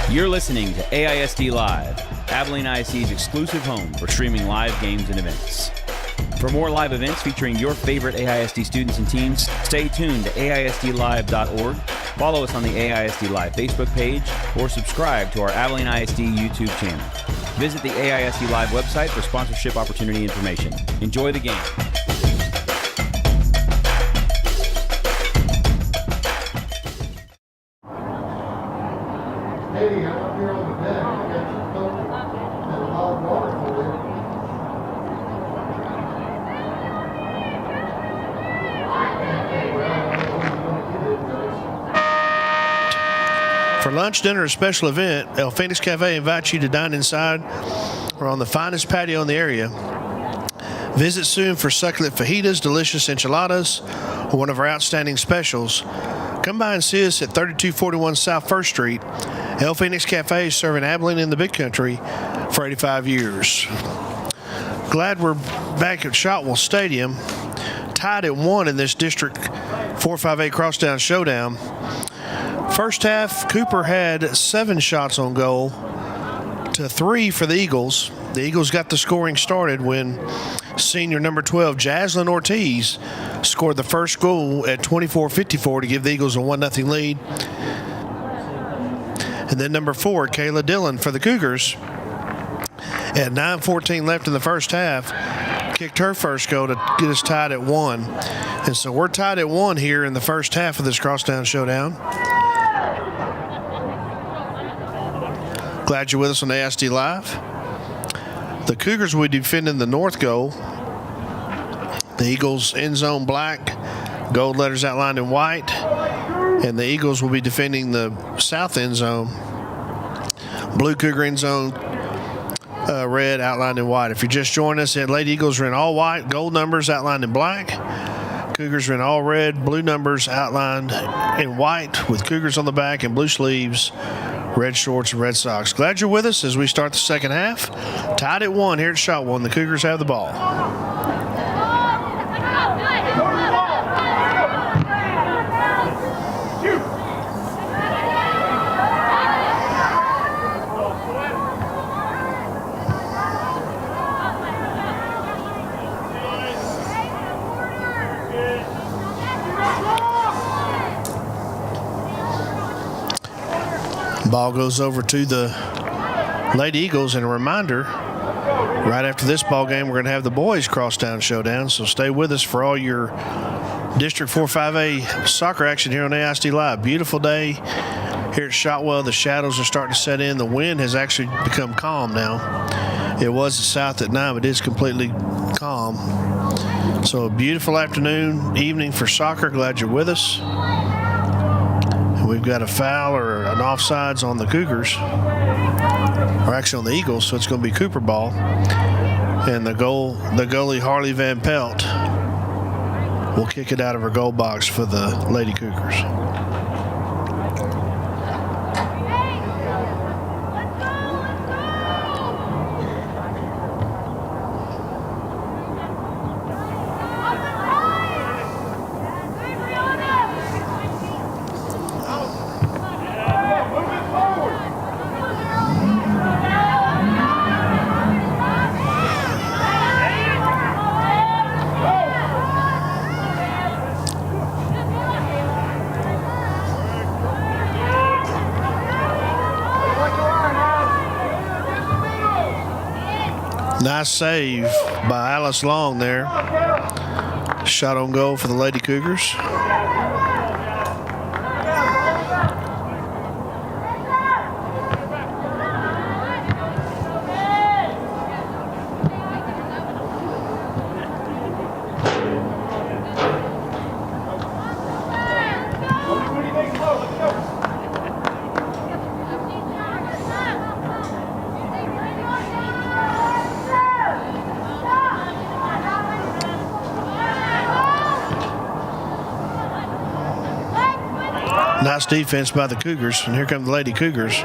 You're listening to AISD Live, Abilene ISD's exclusive home for streaming live games and events. For more live events featuring your favorite AISD students and teams, stay tuned to AISDlive.org, follow us on the AISD Live Facebook page, or subscribe to our Abilene ISD YouTube channel. Visit the AISD Live website for sponsorship opportunity information. Enjoy the game. Hey, I'm up here on the deck. I got some coke and a lot of water for you. For lunch, dinner, or special event, El Phoenix Cafe invites you to dine inside or on the finest patio in the area. Visit soon for succulent fajitas, delicious enchiladas, or one of our outstanding specials. Come by and see us at 3241 South 1st Street. El Phoenix Cafe is serving Abilene in the Big Country for 85 years. Glad we're back at Shotwell Stadium, tied at 1 in this District 458 Crosstown Showdown. First half, Cooper had 7 shots on goal to 3 for the Eagles. The Eagles got the scoring started when senior number 12, Jaslyn Ortiz, scored the first goal at 24:54 to give the Eagles a 1-0 lead. And then number 4, Kayla Dillon for the Cougars, at 9:14 left in the first half, kicked her first goal to get us tied at 1. And so we're tied at 1 here in the first half of this Crosstown Showdown. Glad you're with us on AISD Live. The Cougars will be defending the north goal. The Eagles end zone black, gold letters outlined in white. And the Eagles will be defending the south end zone. Blue Cougar end zone, red outlined in white. If you're just joining us, the Lady Eagles are in all white, gold numbers outlined in black. Cougars are in all red, blue numbers outlined in white with Cougars on the back and blue sleeves, red shorts, and red socks. Glad you're with us as we start the second half. Tied at 1 here at Shotwell, and the Cougars have the ball. Ball goes over to the Lady Eagles, and a reminder, right after this ball game, we're going to have the boys Crosstown Showdown, so stay with us for all your District 4-5A soccer action here on AISD Live. Beautiful day here at Shotwell. The shadows are starting to set in. The wind has actually become calm now. It was south at 9, but it is completely calm. So a beautiful afternoon, evening for soccer. Glad you're with us. We've got a foul or an offsides on the Cougars, or actually on the Eagles, so it's going to be Cooper ball. And the goalie Harley Van Pelt will kick it out of her goal box for the Lady Cougars. Nice save by Alice Long there. Shot on goal for the Lady Cougars. Nice defense by the Cougars, and here come the Lady Cougars.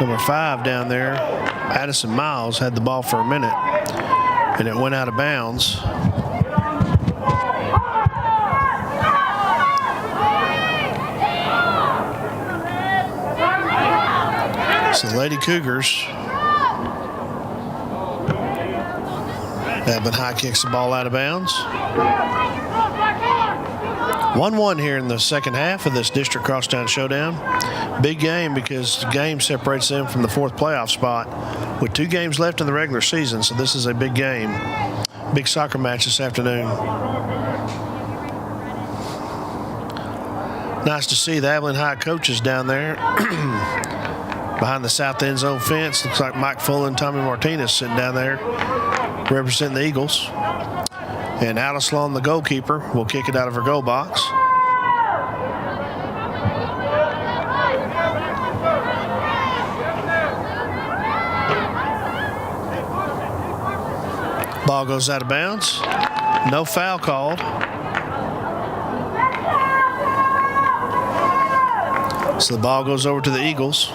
Number 5 down there, Addison Miles, had the ball for a minute, and it went out of bounds. So the Lady Cougars, Abilene High kicks the ball out of bounds. 1-1 here in the second half of this District Crosstown Showdown. Big game because the game separates them from the 4th playoff spot with 2 games left in the regular season, so this is a big game. Big soccer match this afternoon. Nice to see the Abilene High coaches down there behind the south end zone fence. Looks like Mike Fuller and Tommy Martinez sitting down there representing the Eagles. And Alice Long, the goalkeeper, will kick it out of her goal box. Ball goes out of bounds. No foul called. So the ball goes over to the Eagles.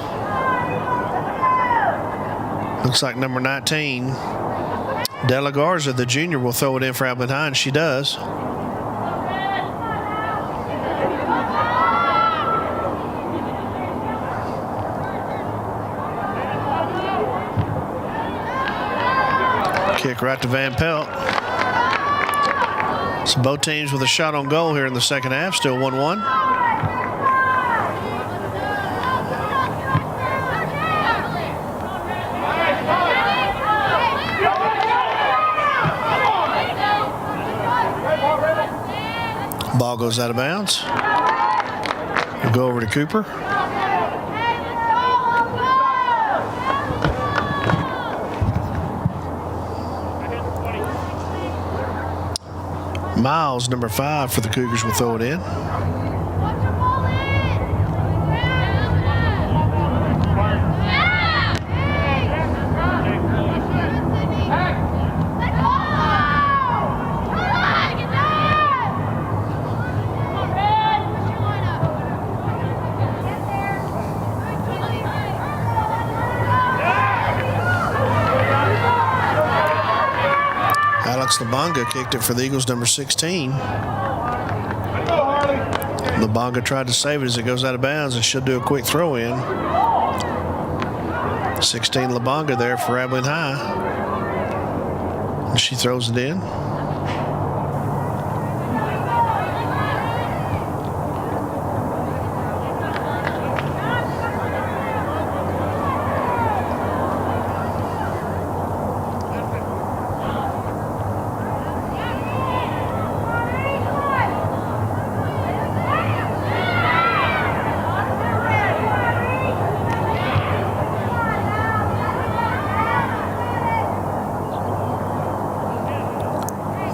Looks like number 19. De La Garza, the junior, will throw it in for Abilene High, and she does. Kick right to Van Pelt. So both teams with a shot on goal here in the second half, still 1-1. Ball goes out of bounds. We'll go over to Cooper. Miles, number 5 for the Cougars, will throw it in. Alex Labonga kicked it for the Eagles, number 16. Labonga tried to save it as it goes out of bounds, and she'll do a quick throw in. 16 Labonga there for Abilene High. And she throws it in.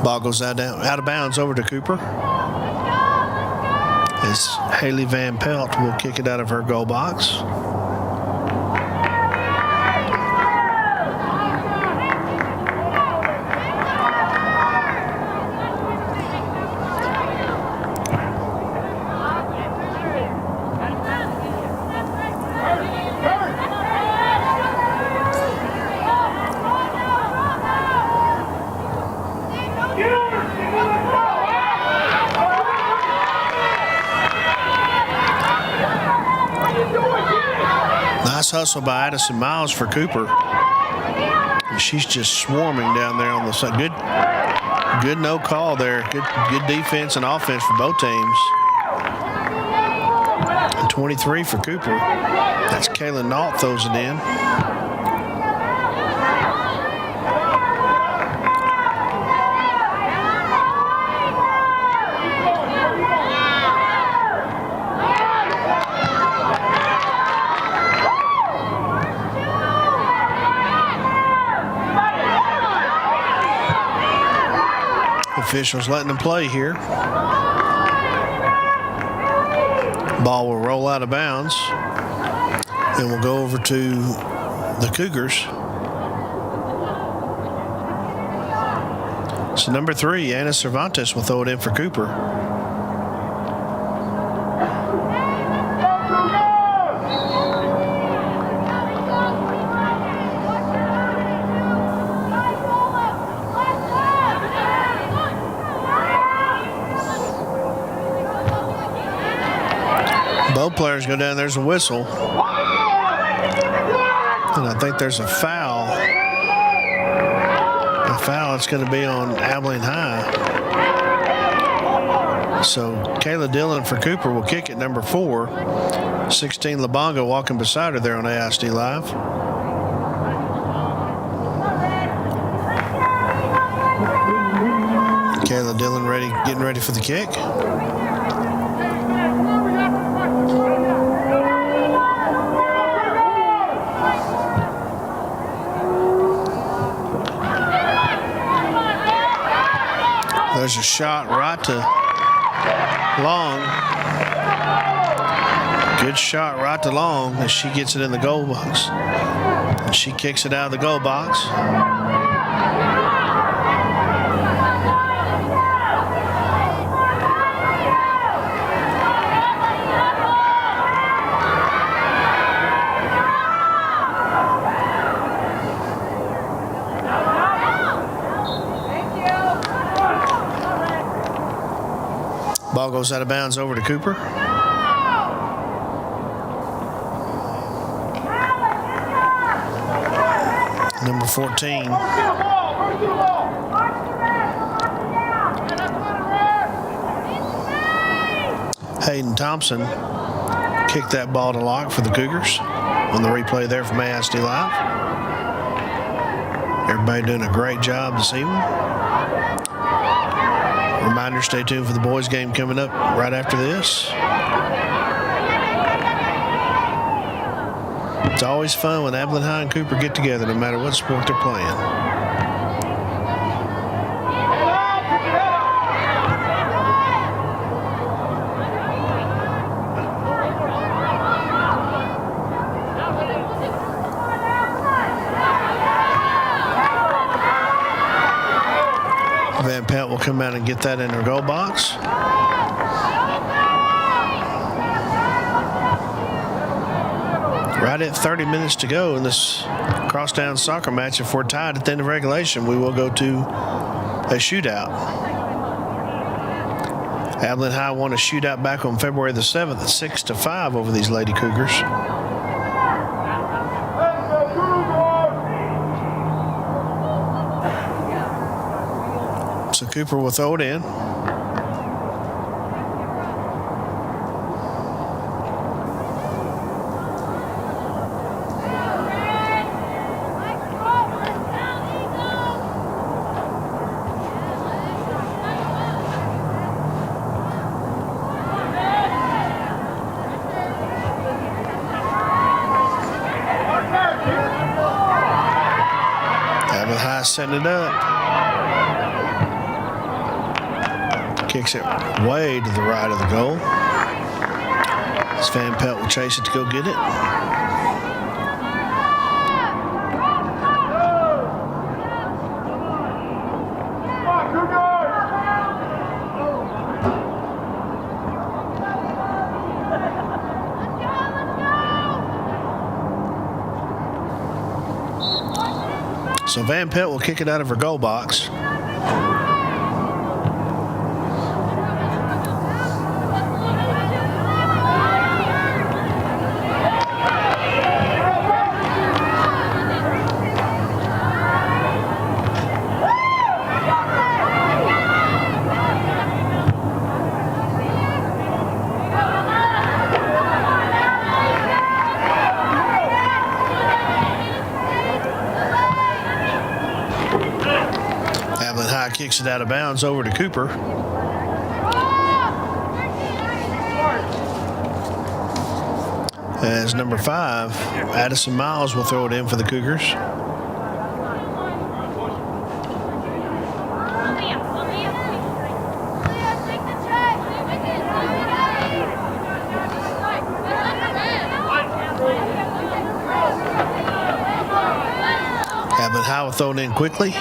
Ball goes out of bounds over to Cooper. As Haley Van Pelt will kick it out of her goal box. Nice hustle by Addison Miles for Cooper. And she's just swarming down there on the side. Good no call there. Good defense and offense for both teams. And 23 for Cooper. That's Kaylin Nault throws it in. Officials letting them play here. Ball will roll out of bounds and we'll go over to the Cougars. So number 3, Anna Cervantes will throw it in for Cooper. Both players go down. There's a whistle. And I think there's a foul. A foul it's going to be on Abilene High. So Kayla Dillon for Cooper will kick it, number 4. 16 Labonga walking beside her there on AISD Live. Kayla Dillon getting ready for the kick. There's a shot right to Long. Good shot right to Long as she gets it in the goal box. And she kicks it out of the goal box. Ball goes out of bounds over to Cooper. Number 14. Hayden Thompson kicked that ball to lock for the Cougars on the replay there from AISD Live. Everybody doing a great job this evening. Reminder, stay tuned for the boys game coming up right after this. It's always fun when Abilene High and Cooper get together, no matter what sport they're playing. Van Pelt will come out and get that in her goal box. Right at 30 minutes to go in this Crosstown soccer match. If we're tied at the end of regulation, we will go to a shootout. Abilene High won a shootout back on February the 7th at 6-5 over these Lady Cougars. So Cooper will throw it in. Abilene High setting it up. Kicks it way to the right of the goal. Van Pelt will chase it to go get it. So Van Pelt will kick it out of her goal box. Abilene High kicks it out of bounds over to Cooper. As number 5, Addison Miles will throw it in for the Cougars. Abilene High will throw it in quickly.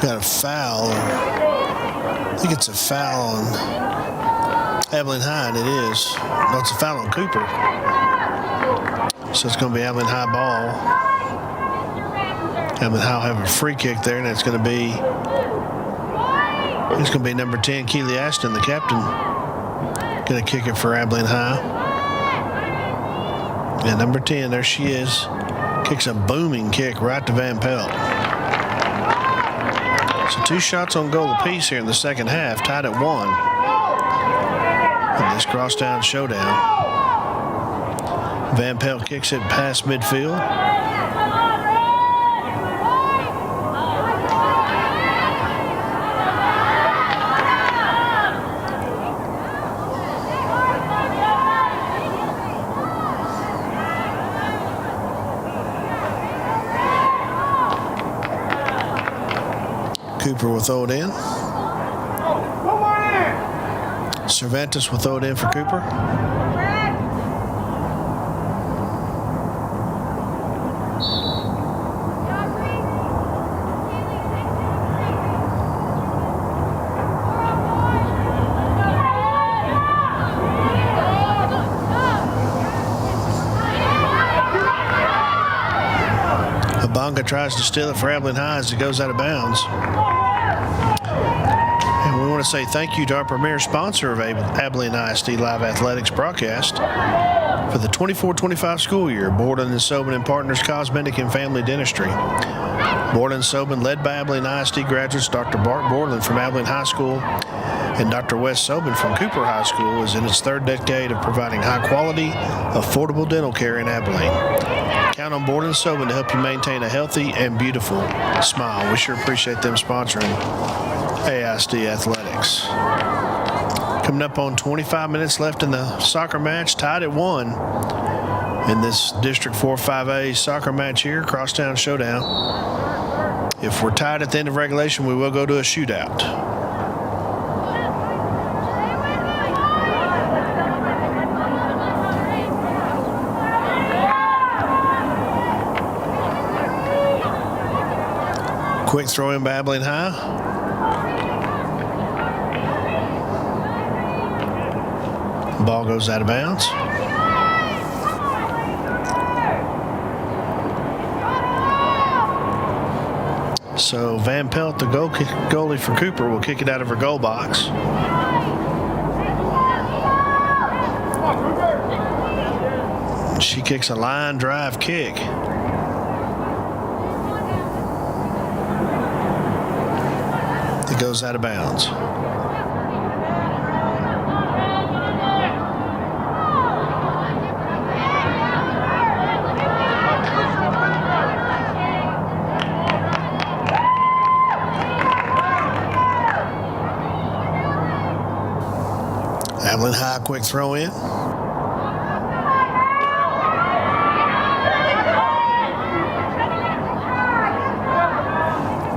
Got a foul. I think it's a foul on Abilene High, and it is. No, it's a foul on Cooper. So it's going to be Abilene High ball. Abilene High will have a free kick there, and it's going to be number 10, Keely Ashton, the captain, going to kick it for Abilene High. And number 10, there she is. Kicks a booming kick right to Van Pelt. So 2 shots on goal apiece here in the second half, tied at 1 in this Crosstown showdown. Van Pelt kicks it past midfield. Cooper will throw it in. Cervantes will throw it in for Cooper. Abanga tries to steal it for Abilene High as it goes out of bounds. And we want to say thank you to our premier sponsor of Abilene ISD Live Athletics broadcast for the 24-25 school year, Borden and Sobin and Partners Cosmetic and Family Dentistry. Borden and Sobin, led by Abilene ISD graduates Dr. Bart Borland from Abilene High School and Dr. Wes Sobin from Cooper High School, is in its 3rd decade of providing high-quality, affordable dental care in Abilene. Count on Borden and Sobin to help you maintain a healthy and beautiful smile. We sure appreciate them sponsoring AISD Athletics. Coming up on 25 minutes left in the soccer match, tied at 1 in this District 4-5A soccer match here, Crosstown Showdown. If we're tied at the end of regulation, we will go to a shootout. Quick throw in by Abilene High. Ball goes out of bounds. So Van Pelt, the goalie for Cooper, will kick it out of her goal box. She kicks a line drive kick. It goes out of bounds. Abilene High, quick throw in.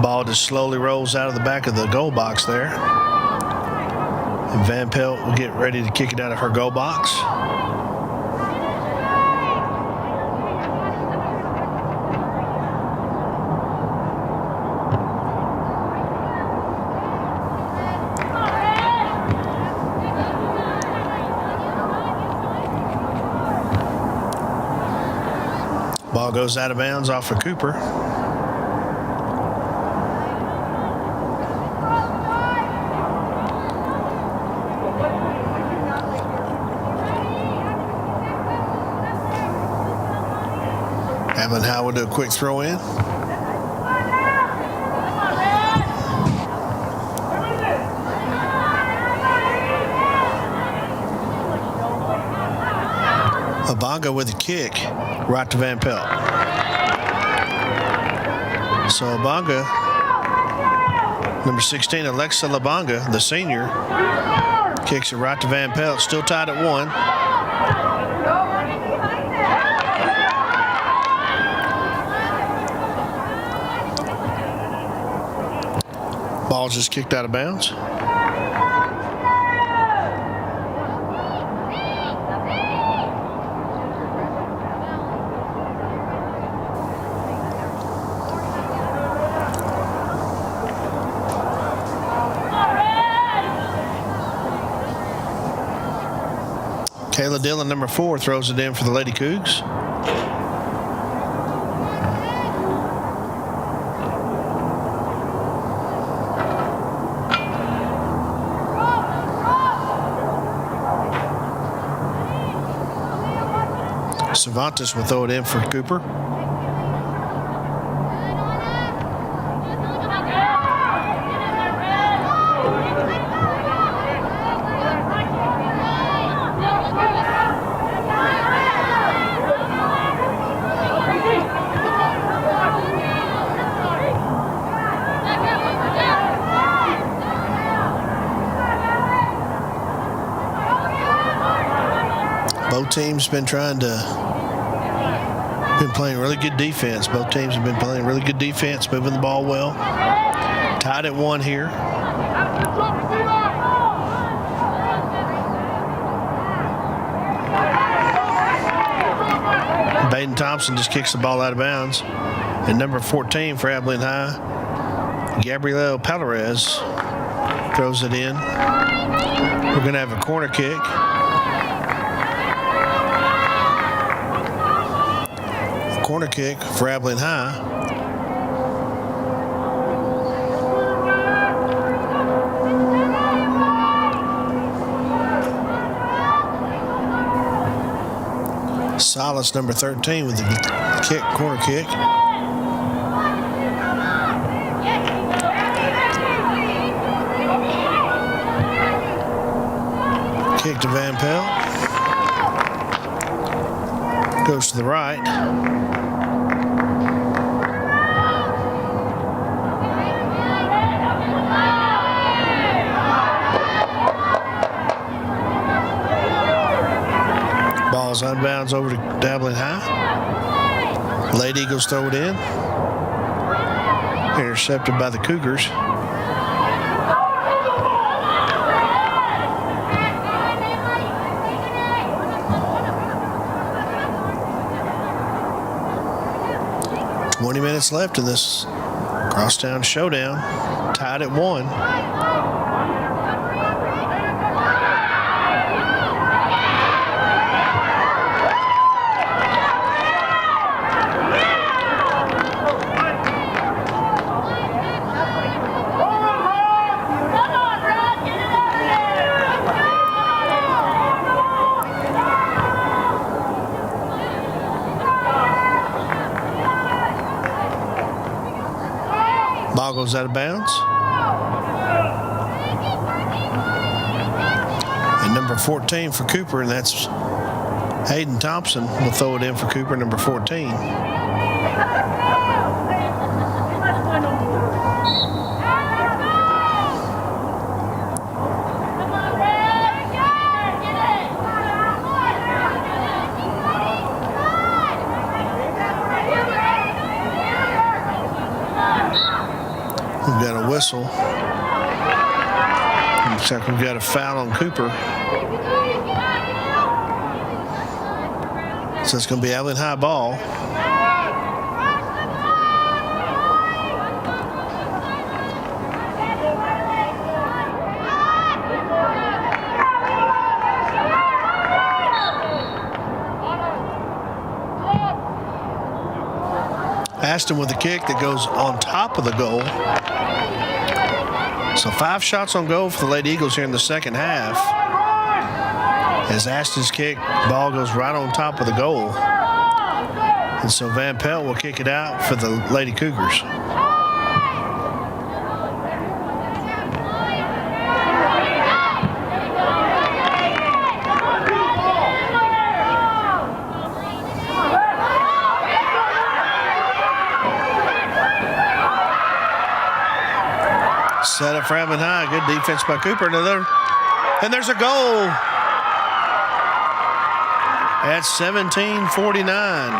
Ball just slowly rolls out of the back of the goal box there. And Van Pelt will get ready to kick it out of her goal box. Ball goes out of bounds off of Cooper. Abilene High will do a quick throw in. Abanga with a kick right to Van Pelt. So Abanga, number 16, Alexa Labanga, the senior, kicks it right to Van Pelt, still tied at 1. Ball's just kicked out of bounds. Kayla Dillon, number 4, throws it in for the Lady Cougs. Cervantes will throw it in for Cooper. Both teams been playing really good defense. Both teams have been playing really good defense, moving the ball well. Tied at 1 here. Baden Thompson just kicks the ball out of bounds. And number 14 for Abilene High, Gabrielle Palares, throws it in. We're going to have a corner kick. Corner kick for Abilene High. Silas, number 13, with the kick, corner kick. Kick to Van Pelt. Goes to the right. Ball's out of bounds over to Abilene High. Lady Eagles throw it in. Intercepted by the Cougars. .20 minutes left in this Crosstown Showdown tied at 1. Ball goes out of bounds. And number 14 for Cooper, and that's Hayden Thompson, will throw it in for Cooper, number 14. We've got a whistle. Looks like we've got a foul on Cooper. So it's going to be Abilene High ball. Aston with a kick that goes on top of the goal. So 5 shots on goal for the Lady Eagles here in the second half. As Aston's kick, ball goes right on top of the goal. And so Van Pelt will kick it out for the Lady Cougars. Set up for Abilene High. Good defense by Cooper. And there's a goal. At 17:49.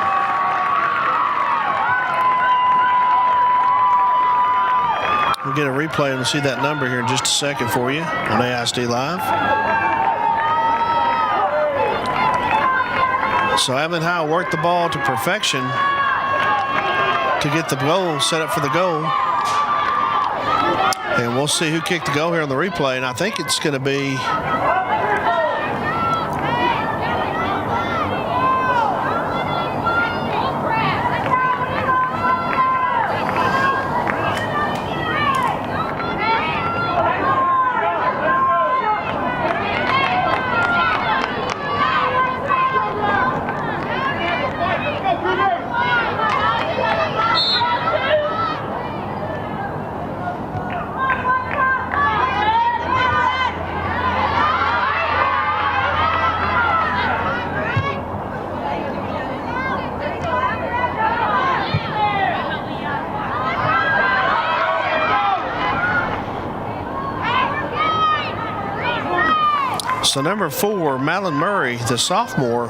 We'll get a replay and we'll see that number here in just a second for you on AISD Live. So Abilene High worked the ball to perfection to get the goal set up for the goal. And we'll see who kicked the goal here on the replay. And I think it's going to be so number 4, Malin Murray, the sophomore,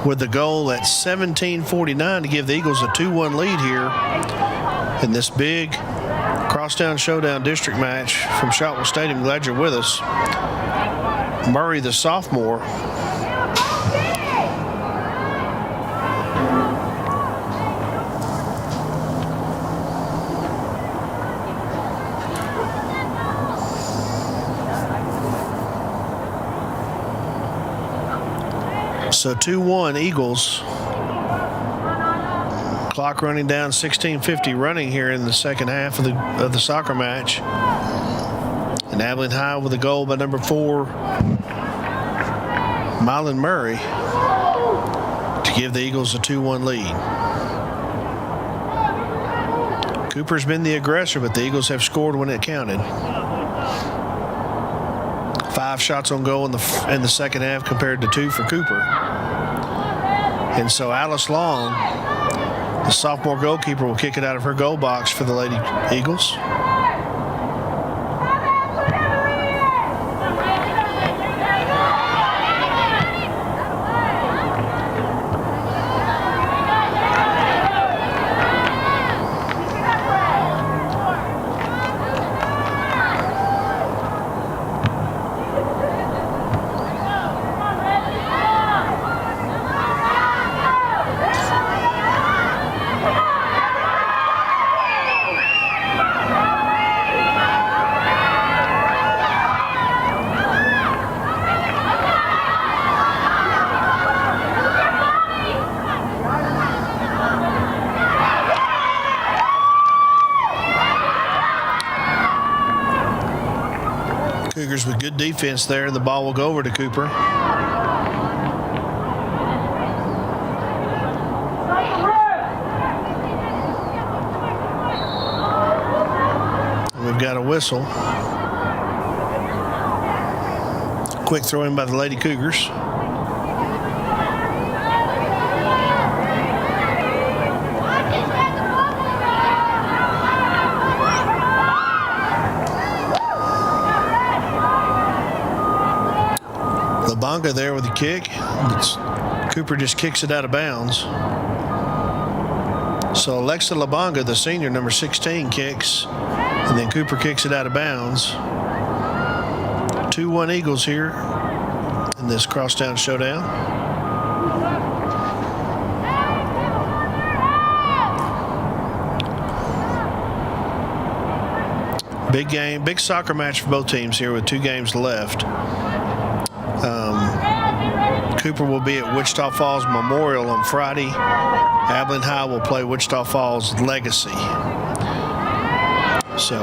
with the goal at 17:49 to give the Eagles a 2-1 lead here in this big Crosstown Showdown district match from Shotwell Stadium. Glad you're with us. Murray, the sophomore. So 2-1 Eagles. Clock running down, 16:50 running here in the second half of the soccer match. And Abilene High with a goal by number 4, Malin Murray, to give the Eagles a 2-1 lead. Cooper's been the aggressor, but the Eagles have scored when it counted. 5 shots on goal in the second half compared to 2 for Cooper. And so Alice Long, the sophomore goalkeeper, will kick it out of her goal box for the Lady Eagles. Cougars with good defense there, and the ball will go over to Cooper. We've got a whistle. Quick throw in by the Lady Cougars. Labonga there with the kick. Cooper just kicks it out of bounds. So Alexa Labonga, the senior, number 16, kicks, and then Cooper kicks it out of bounds. 2-1 Eagles here in this Crosstown Showdown. Big game, big soccer match for both teams here with 2 games left. Cooper will be at Wichita Falls Memorial on Friday. Abilene High will play Wichita Falls Legacy. So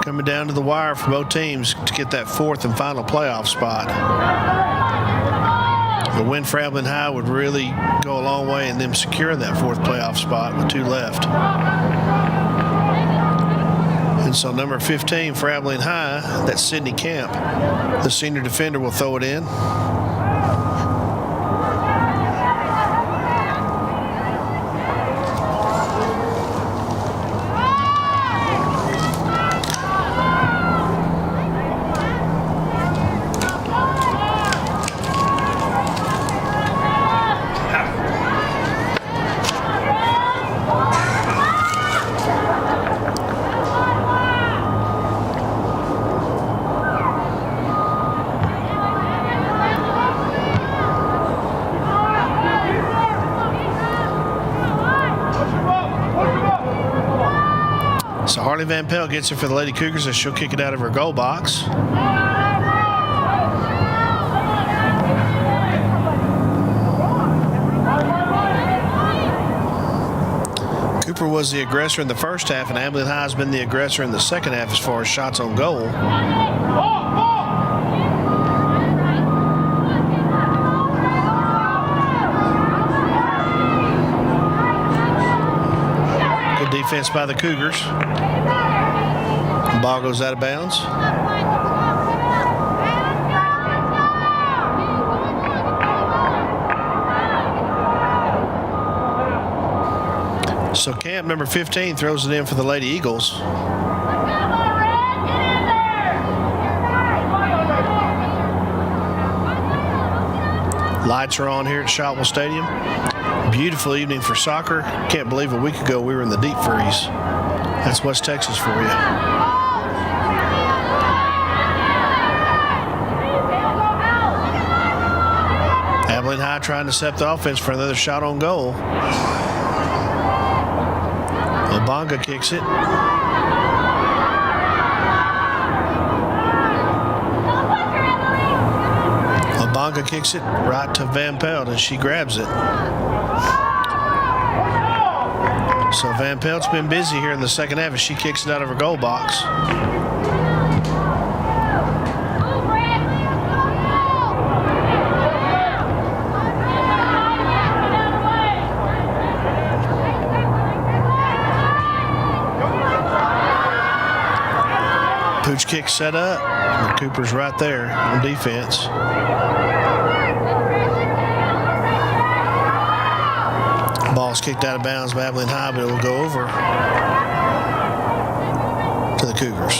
coming down to the wire for both teams to get that 4th and final playoff spot. The win for Abilene High would really go a long way in them securing that 4th playoff spot with 2 left. And so number 15 for Abilene High, that's Sydney Camp. The senior defender will throw it in. So Harley Van Pelt gets it for the Lady Cougars as she'll kick it out of her goal box. Cooper was the aggressor in the first half, and Abilene High has been the aggressor in the second half as far as shots on goal. Defense by the Cougars. The ball goes out of bounds. So Camp, number 15, throws it in for the Lady Eagles. Lights are on here at Shotwell Stadium. Beautiful evening for soccer. Can't believe a week ago we were in the deep freeze. That's West Texas for you. Abilene High trying to set the offense for another shot on goal. Labonga kicks it. Labonga kicks it right to Van Pelt, and she grabs it. So Van Pelt's been busy here in the second half as she kicks it out of her goal box. Pooch kick set up. And Cooper's right there on defense. Ball's kicked out of bounds by Abilene High, but it will go over to the Cougars.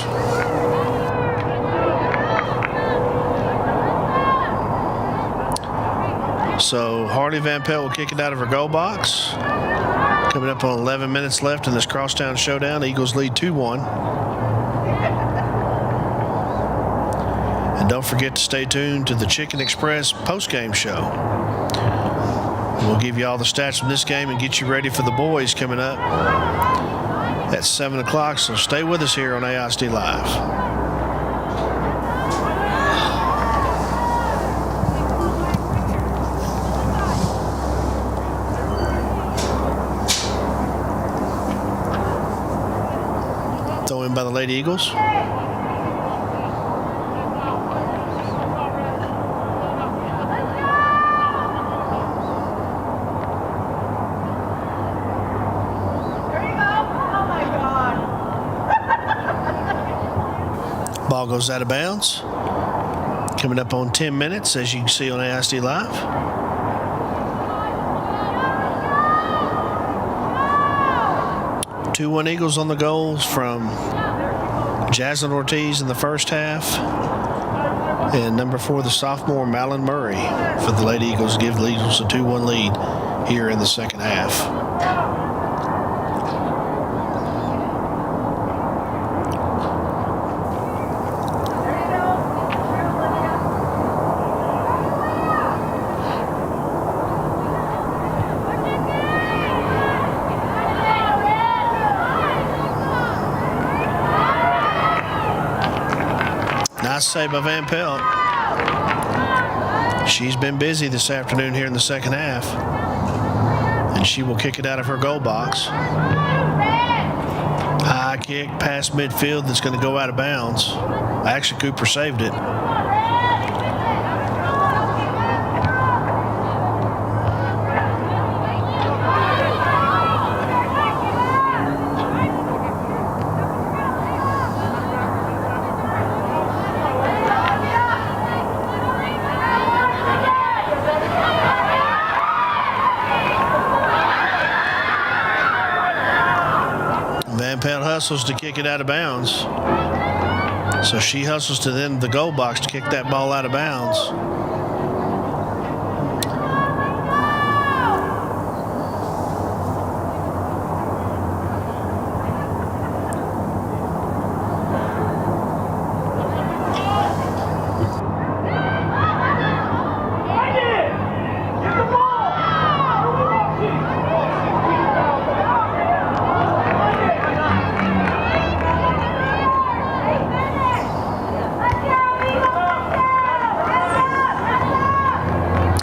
So Harley Van Pelt will kick it out of her goal box. Coming up on 11 minutes left in this Crosstown Showdown. Eagles lead 2-1. And don't forget to stay tuned to the Chicken Express postgame show. We'll give you all the stats from this game and get you ready for the boys coming up at 7 o'clock. So stay with us here on AISD Live. Throw in by the Lady Eagles. Ball goes out of bounds. Coming up on 10 minutes, as you can see on AISD Live. Two-one Eagles on the goals from Jaslyn Ortiz in the first half. And number 4, the sophomore Malin Murray for the Lady Eagles give the Eagles a 2-1 lead here in the second half. Nice save by Van Pelt. She's been busy this afternoon here in the second half. And she will kick it out of her goal box. High kick past midfield that's going to go out of bounds. Actually, Cooper saved it. Van Pelt hustles to kick it out of bounds. So she hustles to then the goal box to kick that ball out of bounds.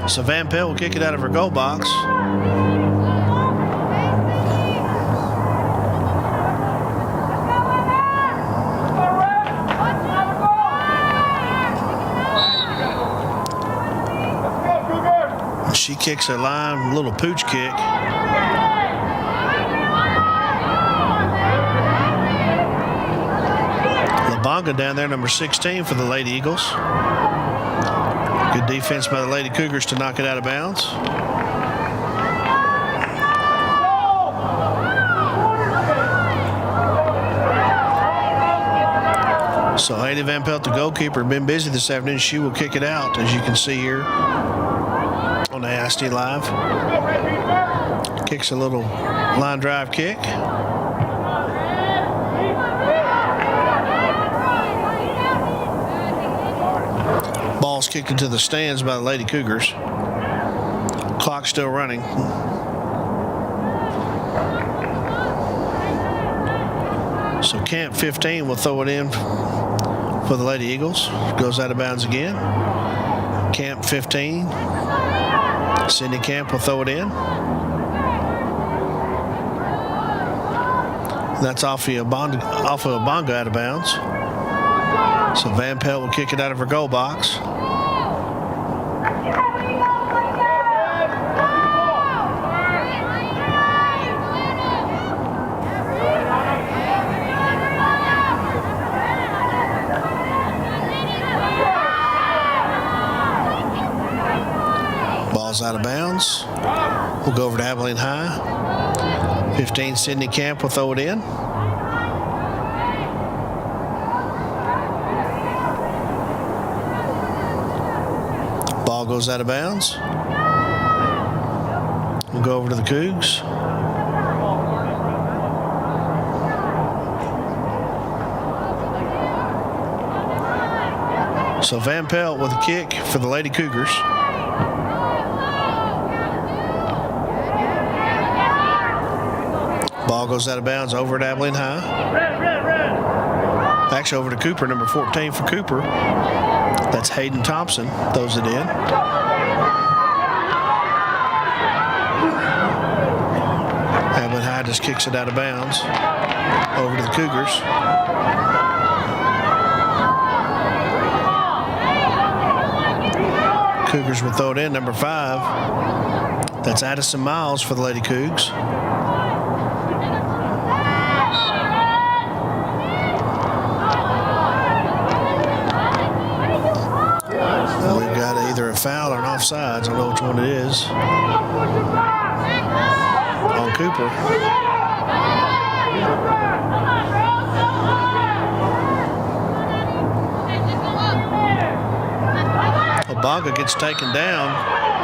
So Van Pelt will kick it out of her goal box. She kicks a line, little pooch kick. Labonga down there, number 16 for the Lady Eagles. Good defense by the Lady Cougars to knock it out of bounds. So Haley Van Pelt, the goalkeeper, been busy this afternoon. She will kick it out, as you can see here on the AISD Live. Kicks a little line drive kick. Ball's kicked into the stands by the Lady Cougars. Clock still running. So Camp 15 will throw it in for the Lady Eagles. Goes out of bounds again. Camp 15. Sydney Camp will throw it in. That's off of Abonga out of bounds. So Van Pelt will kick it out of her goal box. Ball's out of bounds. We'll go over to Abilene High. 15 Sydney Camp will throw it in. Ball goes out of bounds. We'll go over to the Cougs. So Van Pelt with a kick for the Lady Cougars. Ball goes out of bounds over at Abilene High. Actually over to Cooper, number 14 for Cooper. That's Hayden Thompson, throws it in. Abilene High just kicks it out of bounds. Over to the Cougars. Cougars will throw it in, number 5. That's Addison Miles for the Lady Cougs. sides. I don't know which one it is. On Cooper. Obanga gets taken down.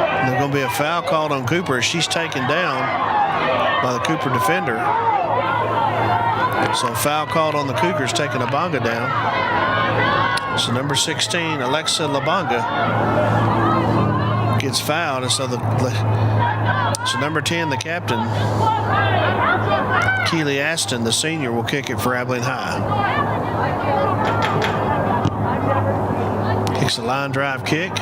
And there's going to be a foul called on Cooper. She's taken down by the Cooper defender. So foul called on the Cougars, taking Obanga down. So number 16, Alexa Labanga, gets fouled. And so number 10, the captain, Keely Aston, the senior, will kick it for Abilene High. Kicks a line drive kick.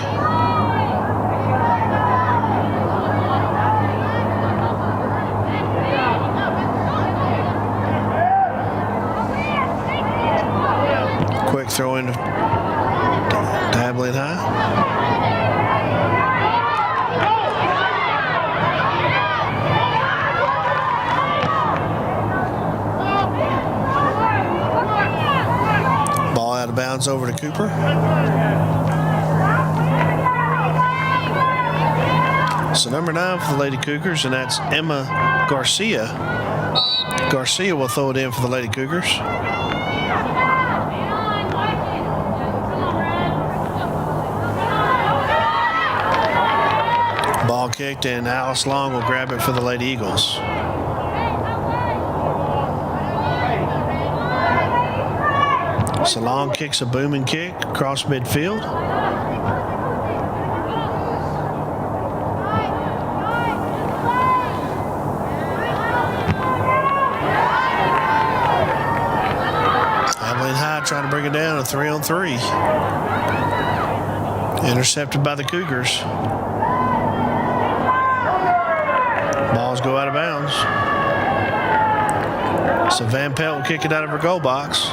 Quick throw in to Abilene High. Ball out of bounds over to Cooper. So number 9 for the Lady Cougars, and that's Emma Garcia. Garcia will throw it in for the Lady Cougars. Ball kicked, and Alice Long will grab it for the Lady Eagles. So Long kicks a booming kick across midfield. Abilene High trying to bring it down, a 3-on-3. Intercepted by the Cougars. Balls go out of bounds. So Van Pelt will kick it out of her goal box.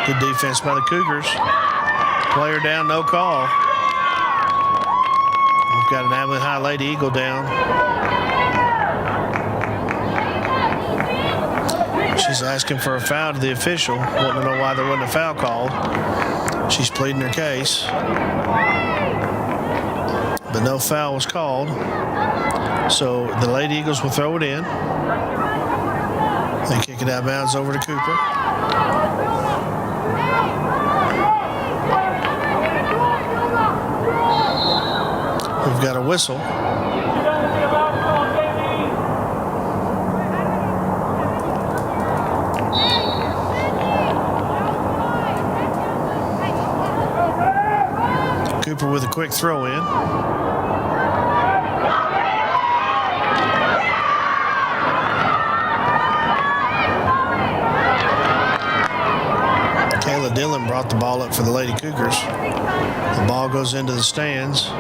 Good defense by the Cougars. Player down, no call. We've got an Abilene High Lady Eagle down. She's asking for a foul to the official. Wanting to know why there wasn't a foul called. She's pleading her case. But no foul was called. So the Lady Eagles will throw it in. They kick it out of bounds over to Cooper. We've got a whistle. Cooper with a quick throw in. Kayla Dillon brought the ball up for the Lady Cougars. The ball goes into the stands.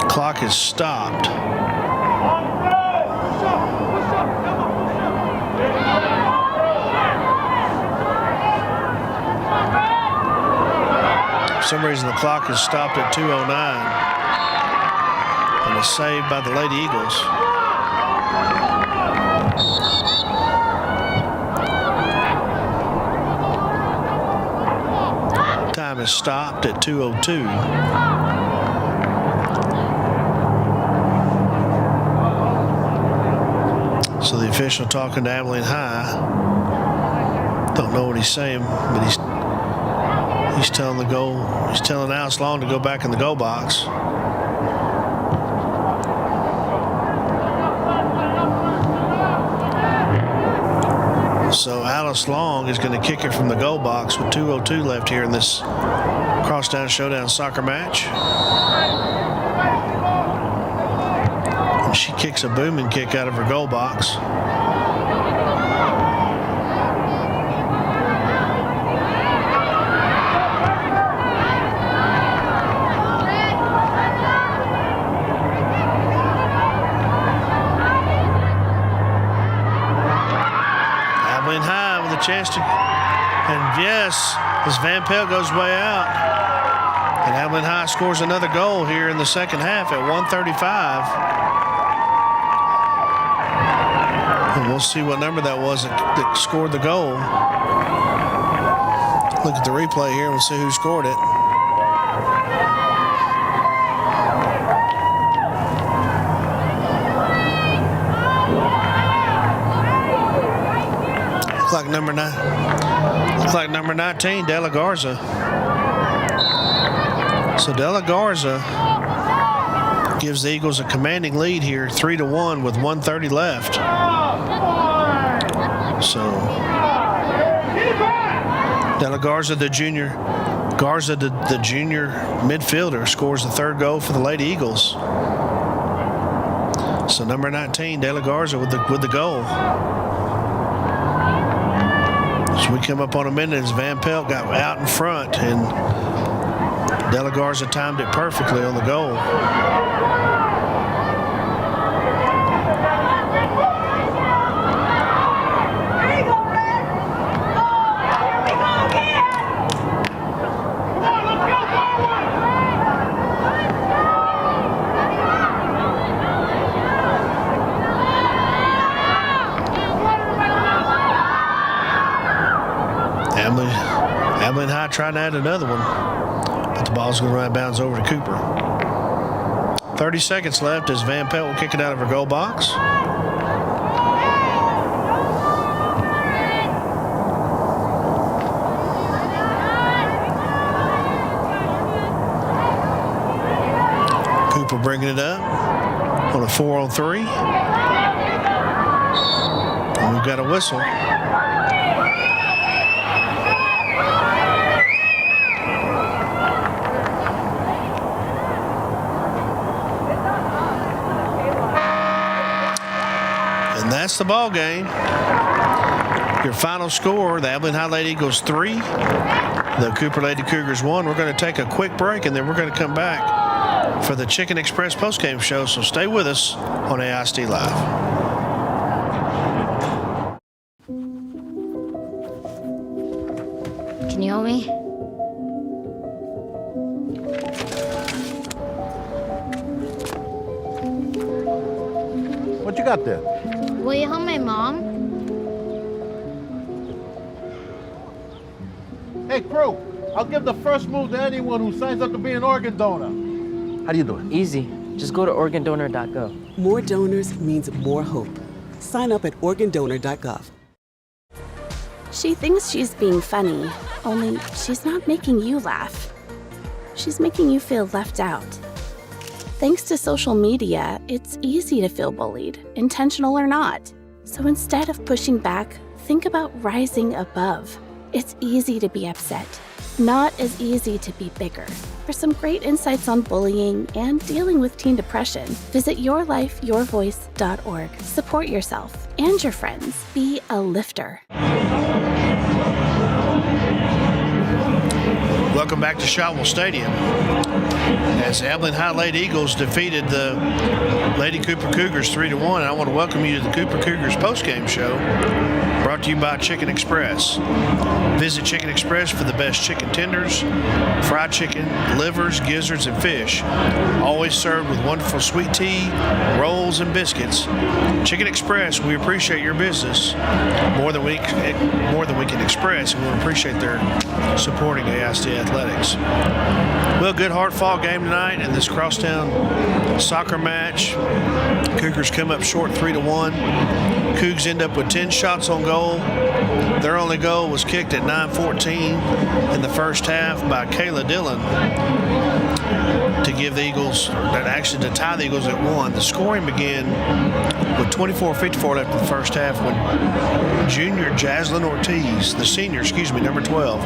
Clock is stopped. For some reason, the clock is stopped at 2:09, and it's saved by the Lady Eagles. Time is stopped at 2:02. So the official talking to Abilene High. Don't know what he's saying, but he's telling he's telling Alice Long to go back in the goal box. So Alice Long is going to kick it from the goal box with 2:02 left here in this Crosstown Showdown soccer match. She kicks a booming kick out of her goal box. Abilene High with a chance to, and yes, as Van Pelt goes way out. And Abilene High scores another goal here in the second half at 1:35. And we'll see what number that was that scored the goal. Look at the replay here and we'll see who scored it. Looks like number 19, De La Garza. So De La Garza gives the Eagles a commanding lead here, 3-1 with 1:30 left. So De La Garza, the junior midfielder, scores the third goal for the Lady Eagles. So number 19, De La Garza with the goal. So we come up on a minute as Van Pelt got out in front, and De La Garza timed it perfectly on the goal. Abilene High trying to add another one, but the ball's going to run out of bounds over to Cooper. 30 seconds left as Van Pelt will kick it out of her goal box. Cooper bringing it up on a 4-on-3. And we've got a whistle. That's the ball game. Your final score, the Abilene High Lady Eagles 3, the Cooper Lady Cougars 1. We're going to take a quick break, and then we're going to come back for the Chicken Express postgame show, so stay with us on AISD Live. Can you help me? What you got there? Will you help my mom? Hey, crew, I'll give the first move to anyone who signs up to be an organ donor. How do you do it? Easy. Just go to organdonor.gov. More donors means more hope. Sign up at organdonor.gov. She thinks she's being funny, only she's not making you laugh. She's making you feel left out. Thanks to social media, it's easy to feel bullied, intentional or not. So instead of pushing back, think about rising above. It's easy to be upset, not as easy to be bigger. For some great insights on bullying and dealing with teen depression, visit yourlifeyourvoice.org. Support yourself and your friends. Be a lifter. Welcome back to Shotwell Stadium as the Abilene High Lady Eagles defeated the Lady Cooper Cougars 3-1. And I want to welcome you to the Cooper Cougars postgame show brought to you by Chicken Express. Visit Chicken Express for the best chicken tenders, fried chicken, livers, gizzards, and fish. Always served with wonderful sweet tea, rolls, and biscuits. Chicken Express, we appreciate your business more than we can express, and we appreciate their supporting AISD Athletics. Well, good hard-fought game tonight in this Crosstown soccer match. Cougars come up short 3-1. Cougs end up with 10 shots on goal. Their only goal was kicked at 9:14 in the first half by Kayla Dillon to give the Eagles, to tie the Eagles at 1. The scoring began with 24:54 left in the first half when junior Jaslyn Ortiz, number 12,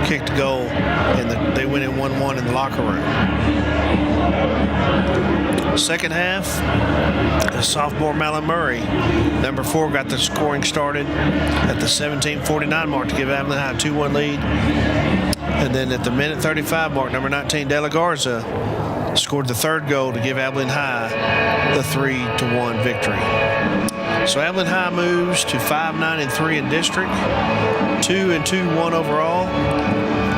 kicked a goal, and they went in 1-1 in the locker room. Second half, the sophomore Malin Murray, number 4, got the scoring started at the 17:49 mark to give Abilene High a 2-1 lead. And then at the minute 35 mark, number 19, De La Garza, scored the third goal to give Abilene High the 3-1 victory. So Abilene High moves to 5-9-3 in district, 2-2-1 overall.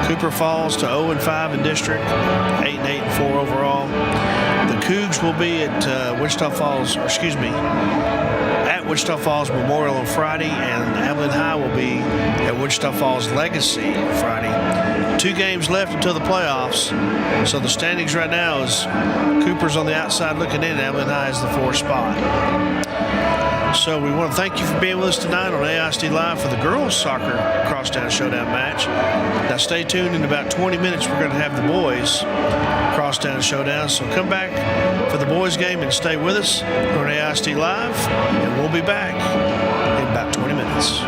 Cooper falls to 0-5 in district, 8-4 overall. The Cougs will be at Wichita Falls Memorial on Friday, and Abilene High will be at Wichita Falls Legacy on Friday. 2 games left until the playoffs, so the standings right now is Cooper's on the outside looking in, and Abilene High is the 4th spot. So we want to thank you for being with us tonight on AISD Live for the girls soccer Crosstown Showdown match. Now stay tuned. In about 20 minutes we're going to have the boys Crosstown Showdown. So come back for the boys game and stay with us on AISD Live, and we'll be back in about 20 minutes.